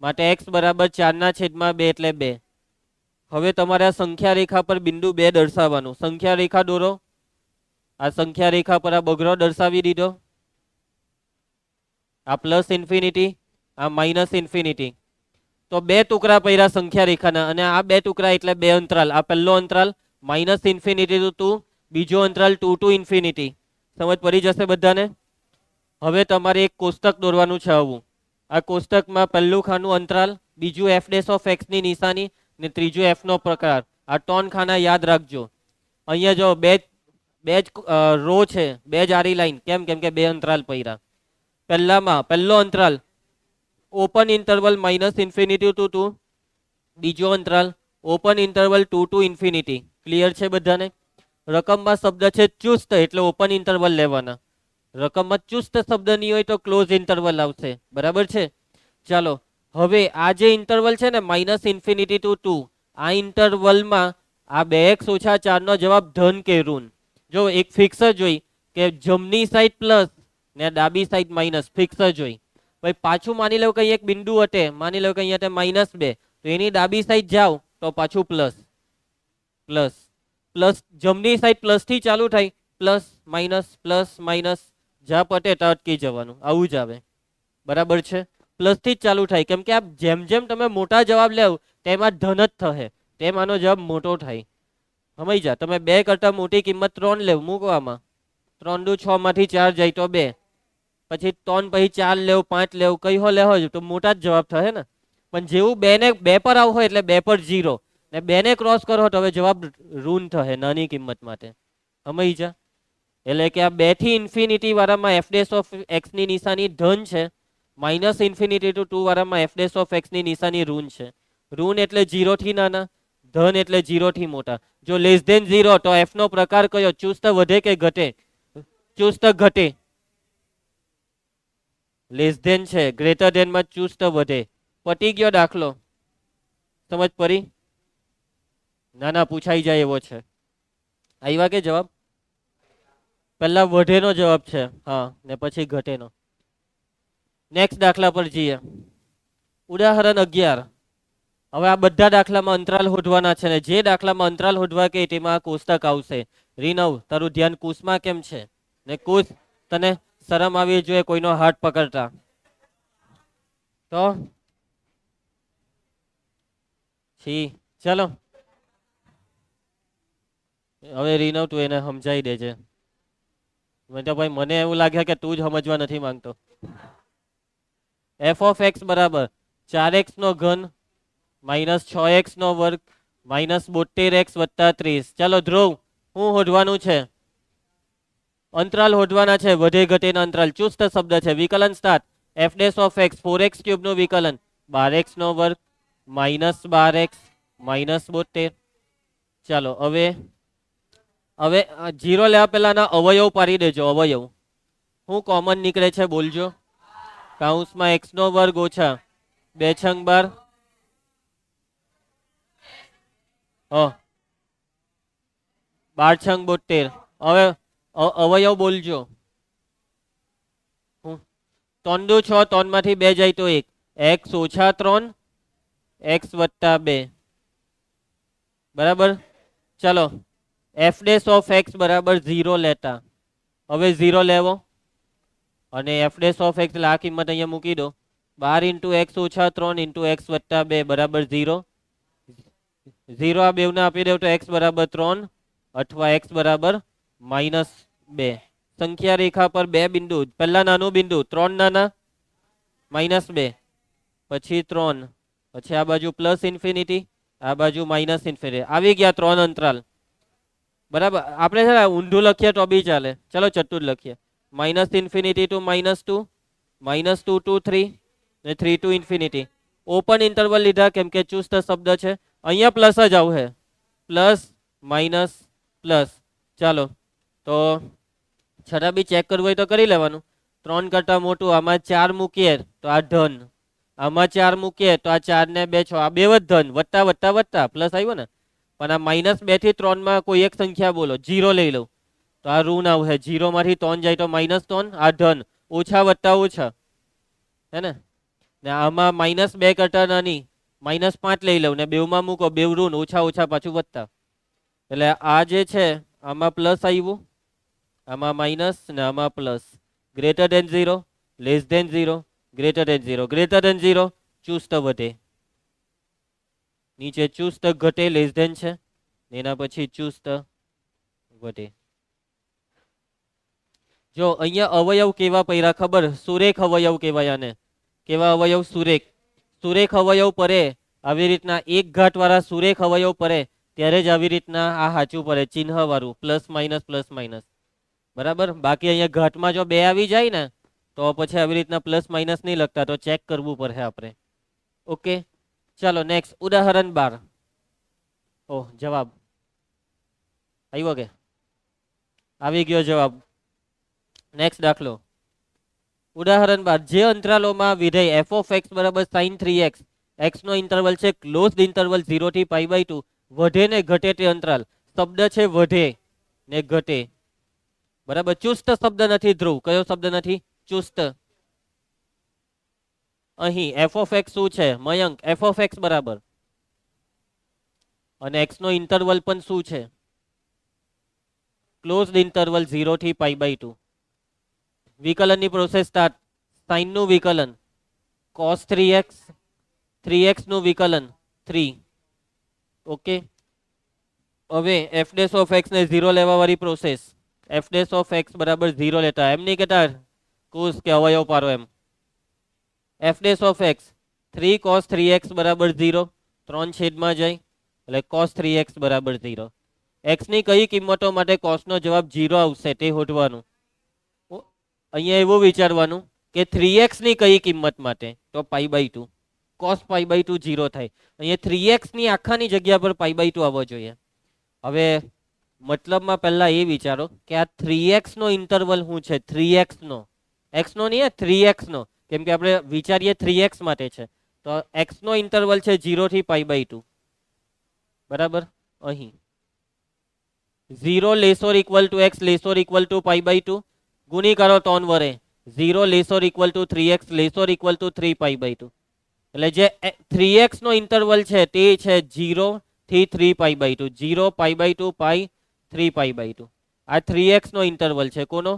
માટે x બરાબર 4/2 એટલે 2. હવે તમારે આ સંખ્યા રેખા પર બિંદુ 2 દર્શાવવાનું. સંખ્યા રેખા દોરો. આ સંખ્યા રેખા પર આ બગડો દર્શાવી દીધો. આ પ્લસ ઇન્ફિનિટી, આ માઇનસ ઇન્ફિનિટી. તો બે ટુકડા પડ્યા સંખ્યા રેખાના અને આ બે ટુકડા એટલે બે અંતરાલ. આ પહેલો અંતરાલ માઇનસ ઇન્ફિનિટી ટુ 2, બીજો અંતરાલ 2 ટુ ઇન્ફિનિટી. સમજ પડી જશે બધાને? હવે તમારે એક કોષ્ટક દોરવાનું છે આવું. આ કોષ્ટકમાં પહેલું ખાનું અંતરાલ, બીજું એફ ડેશ ઓફ એક્સ ની નિશાની ને ત્રીજું એફ નો પ્રકાર. આ 3 ખાના યાદ રાખજો. અહીંયા જો બે જ રો છે, બે જ આરી લાઈન. કેમ? કેમ કે બે અંતરાલ પડ્યા. પહેલામાં પહેલો અંતરાલ open interval minus infinity to 2, બીજો અંતરાલ open interval 2 to infinity. Clear છે બધાને? રકમમાં શબ્દ છે ચુસ્ત એટલે ઓપન ઇન્ટરવલ લેવાના. રકમમાં ચુસ્ત શબ્દ નહીં હોય તો ક્લોઝ ઇન્ટરવલ આવશે. બરાબર છે? ચાલો હવે આ જે ઇન્ટરવલ છે ને માઇનસ ઇન્ફિનિટી ટુ 2, આ ઇન્ટરવલમાં આ 2x ઓછા 4 નો જવાબ ધન કે ઋણ? જો એક ફિક્સ જ હોય કે જમણી સાઈડ પ્લસ ને ડાબી સાઈડ માઇનસ, ફિક્સ જ હોય. ભાઈ પાછું માની લો કે એક બિંદુ હટે, માની લો કે અહીંયા -2, તો એની ડાબી સાઈડ જાઓ તો પાછું પ્લસ પ્લસ પ્લસ. જમણી સાઈડ પ્લસ થી ચાલુ થાય, પ્લસ માઇનસ જ્યાં પટે ત્યાં અટકી જવાનું. આવું જ આવે. બરાબર છે? પ્લસ થી જ ચાલુ થાય. કેમ કે આ જેમ જેમ તમે મોટા જવાબ લેવ તેમાં ધન જ થશે, તેમ આનો જવાબ મોટો થાય. સમજ જા. તમે 2 કરતા મોટી કિંમત 3 લેવ, મૂકવામાં 3 દુ 6 માંથી 4 જાય તો 2, પછી 3 પછી 4 લેવ 5 લેવ કઈ હો લેવો તો મોટા જ જવાબ થશે ને. પણ જેવું 2 પર આવો એટલે 2 પર 0 ને 2 ને ક્રોસ કરો તો હવે જવાબ ઋણ થશે નાની કિંમત માટે. સમજ જા. એટલે કે આ 2 થી ઇન્ફિનિટી વાળામાં એફ ડેશ ઓફ એક્સ ની નિશાની ધન છે, માઇનસ ઇન્ફિનિટી ટુ 2 વાળામાં એફ ડેશ ઓફ એક્સ ની નિશાની ઋણ છે. ઋણ એટલે 0 થી નાના, ધન એટલે 0 થી મોટા. જો લેસ ધેન 0 તો એફ નો પ્રકાર કયો? ચુસ્ત વધે કે ઘટે? ચુસ્ત ઘટે. લેસ ધેન છે, ગ્રેટર ધેન માં ચુસ્ત વધે. પટી ગયો દાખલો? સમજ પડી? ના પૂછાઈ જાય એવો છે. આવ્યા કે જવાબ? પહેલા વધેનો જવાબ છે, હા, ને પછી ઘટેનો. નેક્સ્ટ દાખલા પર જઈએ. ઉદાહરણ 11. હવે આ બધા દાખલામાં અંતરાલ હોધવાના છે ને જે દાખલામાં અંતરાલ હોધવા કે તેમાં કોષ્ટક આવશે. રીનવ તારું ધ્યાન કુશમાં કેમ છે? ને કુશ તને શરમ આવી જોઈએ કોઈનો હાથ પકડતા? તો છી. ચલો હવે રીનવ તું એને સમજાઈ દેજે. ભાઈ મને એવું લાગે કે તું જ સમજવા નથી માંગતો. એફ ઓફ એક્સ બરાબર 4x નો ઘન માઇનસ 6x નો વર્ગ માઇનસ 72x વત્તા 30. ચાલો ધ્રુવ, શું હોધવાનું છે? અંતરાલ હોધવાના છે, વધે ઘટેના અંતરાલ. ચુસ્ત શબ્દ છે. વિકલન start. F dash of x 4x cube નું વિકલન 12x નો વર્ગ માઇનસ 12x માઇનસ 72. ચાલો હવે 0 લેવા પહેલાના અવયવ પાડી દેજો. અવયવ શું કોમન નીકળે છે બોલજો? કૌંસમાં x નો વર્ગ ઓછા 2 × 12 હ 12 છંગ 72. હવે અવયવ બોલજો. 3 દુ 6, 3 માંથી 2 જાય તો 1. x ઓછા 3 x વત્તા 2. બરાબર. ચલો એફ ડેશ ઓફ એક્સ બરાબર 0 લેતા. હવે 0 લેવો અને એફ ડેશ ઓફ એક્સ એટલે આ કિંમત અહીંયા મૂકી દો. 12 ઇન્ટુ એક્સ ઓછા 3 ઇન્ટુ એક્સ વત્તા 2 બરાબર 0. 0 આ બેવને આપી દો તો એક્સ બરાબર 3 અથવા એક્સ બરાબર -2. સંખ્યા રેખા પર બે બિંદુ. પહેલા નાનું બિંદુ 3 નાના -2, પછી 3, પછી આ બાજુ પ્લસ ઇન્ફિનિટી, આ બાજુ માઇનસ ઇન્ફિનિટી. આવી ગયા 3 અંતરાલ. બરાબર. આપણે છે ને ઊંધું લખીએ તો બી ચાલે. ચલો ચતુર લખીએ. માઇનસ ઇન્ફિનિટી ટુ -2, -2 ટુ 3 ને 3 ટુ ઇન્ફિનિટી. ઓપન ઇન્ટરવલ લીધા કેમ કે ચુસ્ત શબ્દ છે. અહીંયા પ્લસ જ આવશે. Plus minus plus. ચાલો તો છતાં બી ચેક કરવું હોય તો કરી લેવાનું. 3 કરતા મોટું આમાં 4 મૂકીએ તો આ ધન, આમાં 4 મૂકીએ તો આ 4 ને 2 6, આ બે જ ધન, વત્તા વત્તા વત્તા પ્લસ આવ્યો ને. પણ આ -2 થી 3 માં કોઈ એક સંખ્યા બોલો. 0 લઈ લઉં તો આ ઋણ આવશે. 0 માંથી 3 જાય તો -3, આ ધન. ઓછા વત્તા ઓછા હે ને. આમાં -2 કરતા નાની -5 લઈ લઉં ને બેવમાં મૂકો, બેવ ઋણ, ઓછા ઓછા પાછું વત્તા. એટલે આ જે છે આમાં પ્લસ આવ્યું, આમાં માઇનસ ને આમાં plus. Greater than 0, less than 0, greater than 0. Greater than 0 ચુસ્ત વધે, નીચે ચુસ્ત ઘટે, લેસ દેન છે એના પછી ચુસ્ત વધે. જો અહીંયા અવયવ કેવા પૈરા ખબર? સુરેખ અવયવ કહેવાય આને. કેવા અવયવ? સુરેખ. સુરેખ અવયવ પરે આવી રીતના એક ઘાટ વાળા સુરેખ અવયવ પરે ત્યારે જ આવી રીતના આ સાચું પડે, ચિહ્ન વાળું પ્લસ માઇનસ. બરાબર. બાકી અહીંયા ઘાટમાં જો 2 આવી જાય ને તો પછી આવી રીતના પ્લસ માઇનસ નહીં લખતા, તો ચેક કરવું પડે આપણે. ઓકે ચાલો નેક્સ્ટ ઉદાહરણ 12. ઓહ જવાબ આવ્યો કે? આવી ગયો જવાબ. નેક્સ્ટ દાખલો ઉદાહરણ 12. જે અંતરાલોમાં વિધેય f of x બરાબર sin 3x, x નો ઇન્ટરવલ છે ક્લોઝડ ઇન્ટરવલ 0 થી π/2, વધે ને ઘટે તે અંતરાલ. શબ્દ છે વધે ને ઘટે. બરાબર. ચુસ્ત શબ્દ નથી ધ્રુવ. કયો શબ્દ નથી? ચુસ્ત. અહીં f of x શું છે મયંક? f of x બરાબર, અને x નો ઇન્ટરવલ પણ શું છે? ક્લોઝડ ઇન્ટરવલ 0 થી π/2. વિકલનની પ્રોસેસ સ્ટાર્ટ. સાઇન નું વિકલન cos 3x, 3x નું વિકલન 3. ઓકે. હવે f ડેશ ઓફ x ને 0 લેવા વાળી process. f dash of x બરાબર 0 લેતા. એમ નહીં કહેતા કુશ કે અવયવ પારો એમ. f dash of x 3 cos 3x બરાબર 0, 3 છેદમાં જાય એટલે cos 3x બરાબર 0. x ની કઈ કિંમતો માટે cos નો જવાબ 0 આવશે તે શોધવાનું. અહીંયા એવું વિચારવાનું કે 3x ની કઈ કિંમત માટે, તો π/2. cos π/2 0 થાય. અહીંયા 3x ની આખાની જગ્યા પર π/2 આવવો જોઈએ. હવે મતલબમાં પહેલા એ વિચારો કે આ 3x નો ઇન્ટરવલ શું છે? 3x નો, x નો નહીં, 3x નો. કેમ કે આપણે વિચારીએ 3x માટે છે તો x નો ઇન્ટરવલ છે 0 થી π/2. બરાબર. અહીં 0 less or equal to x less or equal to π/2 ગુણી કરો 3 વડે. 0 less or equal to 3x less or equal to 3π/2. એટલે જે 3x નો ઇન્ટરવલ છે તે છે 0 થી 3π/2. 0 π/2 π 3π/2. આ 3x નો ઇન્ટરવલ છે. કોનો?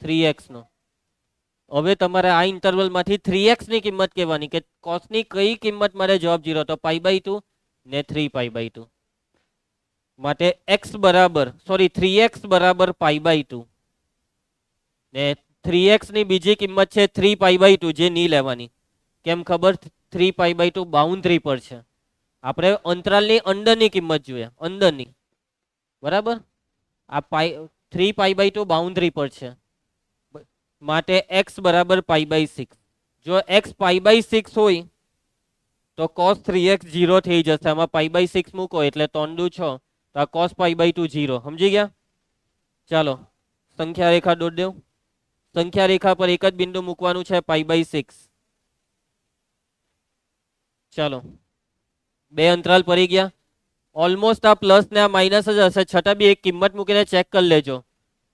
3x નો. હવે તમારે આ ઇન્ટરવલ માંથી 3x ની કિંમત કહેવાની કે cos ની કઈ કિંમત માટે જવાબ 0, તો π/2 ને 3π/2. માટે x બરાબર 3x બરાબર π/2 ને 3x ની બીજી કિંમત છે 3π/2 જે નહીં લેવાની. કેમ ખબર? 3π/2 બાઉન્ડ્રી પર છે. આપણે અંતરાલની અંદરની કિંમત જોઈએ, અંદરની. બરાબર. આ 3π/2 બાઉન્ડ્રી પર છે માટે x બરાબર π/6. જો x π/6 હોય તો cos 3x 0 થઈ જશે. આમાં π/6 મૂકો એટલે 3 દુ 6, તો આ cos π/2 0. સમજી ગયા? ચાલો સંખ્યા રેખા દોરી દેવ. સંખ્યા રેખા પર એક જ બિંદુ મૂકવાનું છે π/6. ચાલો બે અંતરાલ પડી ગયા. ઓલમોસ્ટ આ પ્લસ ને આ માઇનસ જ હશે, છતાં બી એક કિંમત મૂકીને ચેક કરી લેજો.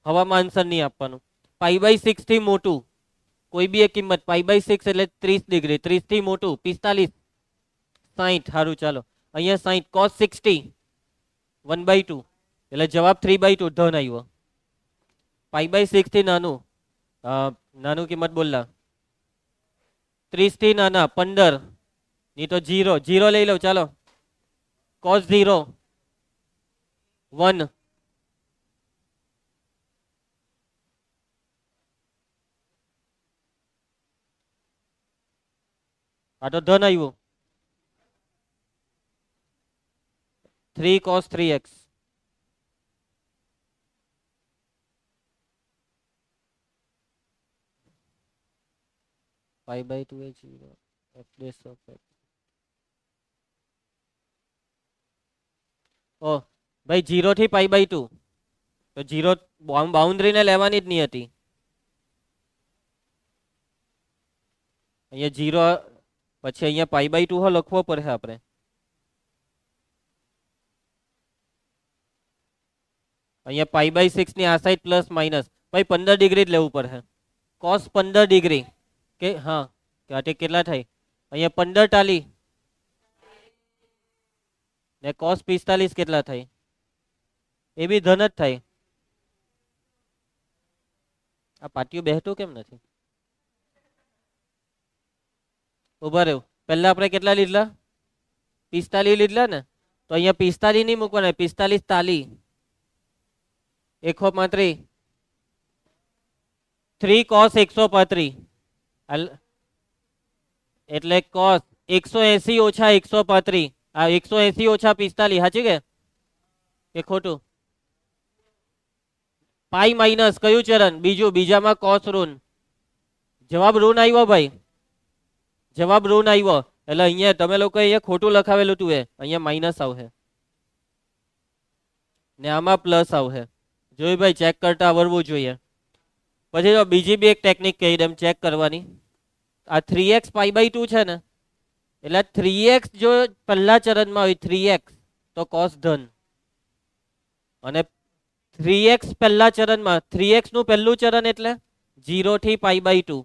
હવામાં આન્સર નહીં આપવાનું. π/6 થી મોટું કોઈ બી એક કિંમત, π/6 એટલે 30 ડિગ્રી, 30 થી મોટું 45, 60. સારું ચાલો, અહીંયા 60. cos 60 1/2 એટલે જવાબ 3/2 ધન આવ્યો. π/6 થી નાનું, નાનું કિંમત બોલલા, 30 થી નાના 15, નહીં તો 0, 0 લઈ લો ચાલો. cos 0 1, આ તો ધન આવ્યું. 3 cos 3x, π/2 A 0, f dash of x. ઓ ભાઈ 0 થી π/2 તો 0 બાઉન્ડ્રીને લેવાની જ નહીં હતી. અહીંયા 0 પછી અહીંયા π/2 હો લખવો પડે આપણે. અહીંયા π/6 ની આ સાઈડ પ્લસ માઇનસ, ભાઈ 15 ડિગ્રી જ લેવું પડે. cos 15 ડિગ્રી કે હા કેટલા થાય? અહીંયા 15 ટાલી ને cos 45 કેટલા થાય? એ બી ધન જ થાય. આ પાટિયું બેહતું કેમ નથી? ઉભા રહ્યો, પહેલા આપણે કેટલા લીધલા? 45 લીધલા ને, તો અહીંયા 45 નહીં મૂકવાના, 45 તાલી 135, 3 cos 135 એટલે cos 180 ઓછા 135, આ 180 ઓછા 45, સાચી કે ખોટું? પાઈ માઇનસ કયું ચરણ? બીજું, બીજામાં cos ઋણ. જવાબ ઋણ આવ્યો ભાઈ, જવાબ ઋણ આવ્યો. એટલે અહીંયા તમે લોકો અહીંયા ખોટું લખાવેલું હતું, અહીંયા માઇનસ આવશે ને આમાં પ્લસ આવશે. જોઈ ભાઈ, ચેક કરતા આવડવું જોઈએ. પછી જો બીજી બી એક ટેકનિક કહી દઉં ચેક કરવાની. આ 3x π/2 છે ને, એટલે 3x જો પહેલા ચરણમાં હોય 3x તો cos ધન, અને 3x પહેલા ચરણમાં 3x નું પહેલું ચરણ એટલે 0 થી π/2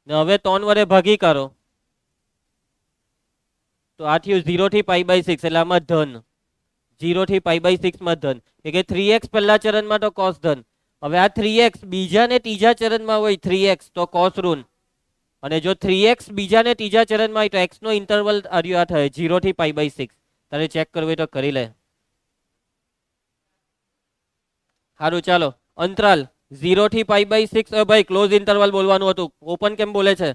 ને હવે 3 વડે ભાગી કરો તો આ થયું 0 થી π/6 એટલે આમાં ધન, 0 થી π/6 માં ધન. કે 3x પહેલા ચરણમાં તો cos ધન. હવે આ 3x બીજા ને ત્રીજા ચરણમાં હોય 3x તો cos ઋણ, અને જો 3x બીજા ને ત્રીજા ચરણમાં હોય તો x નો ઇન્ટરવલ આ થાય 0 થી π/6. તારે ચેક કરવું હોય તો કરી લે. સારું ચાલો, અંતરાલ 0 થી π/6. ભાઈ ક્લોઝ ઇન્ટરવલ બોલવાનું હતું, ઓપન કેમ બોલે છે?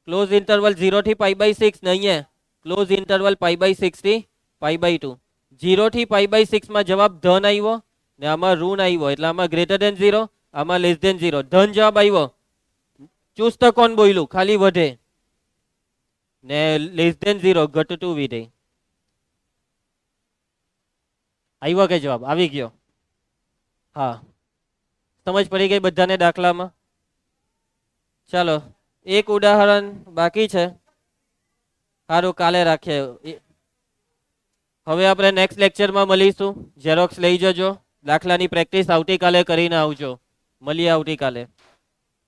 ક્લોઝ ઇન્ટરવલ 0 થી π/6 ને અહીંયા ક્લોઝ ઇન્ટરવલ π/6 થી π/2. 0 થી π/6 માં જવાબ ધન આવ્યો ને આમાં ઋણ આવ્યો, એટલે આમાં ગ્રેટર ધેન 0, આમાં લેસ ધેન 0. ધન જવાબ આવ્યો. ચુસ્ત કોણ બોલ્યું? ખાલી વધે ને લેસ ધેન 0 ઘટતું વિધેય. આવ્યો કે જવાબ? આવી ગયો. હા, સમજ પડી ગઈ બધાને દાખલામાં? ચાલો, એક ઉદાહરણ બાકી છે. સારું, કાલે રાખીએ. હવે આપણે નેક્સ્ટ લેક્ચરમાં મળીશું. ઝેરોક્સ લઈ જજો. દાખલાની પ્રેક્ટિસ આવતીકાલે કરીને આવજો. મળીએ આવતીકાલે.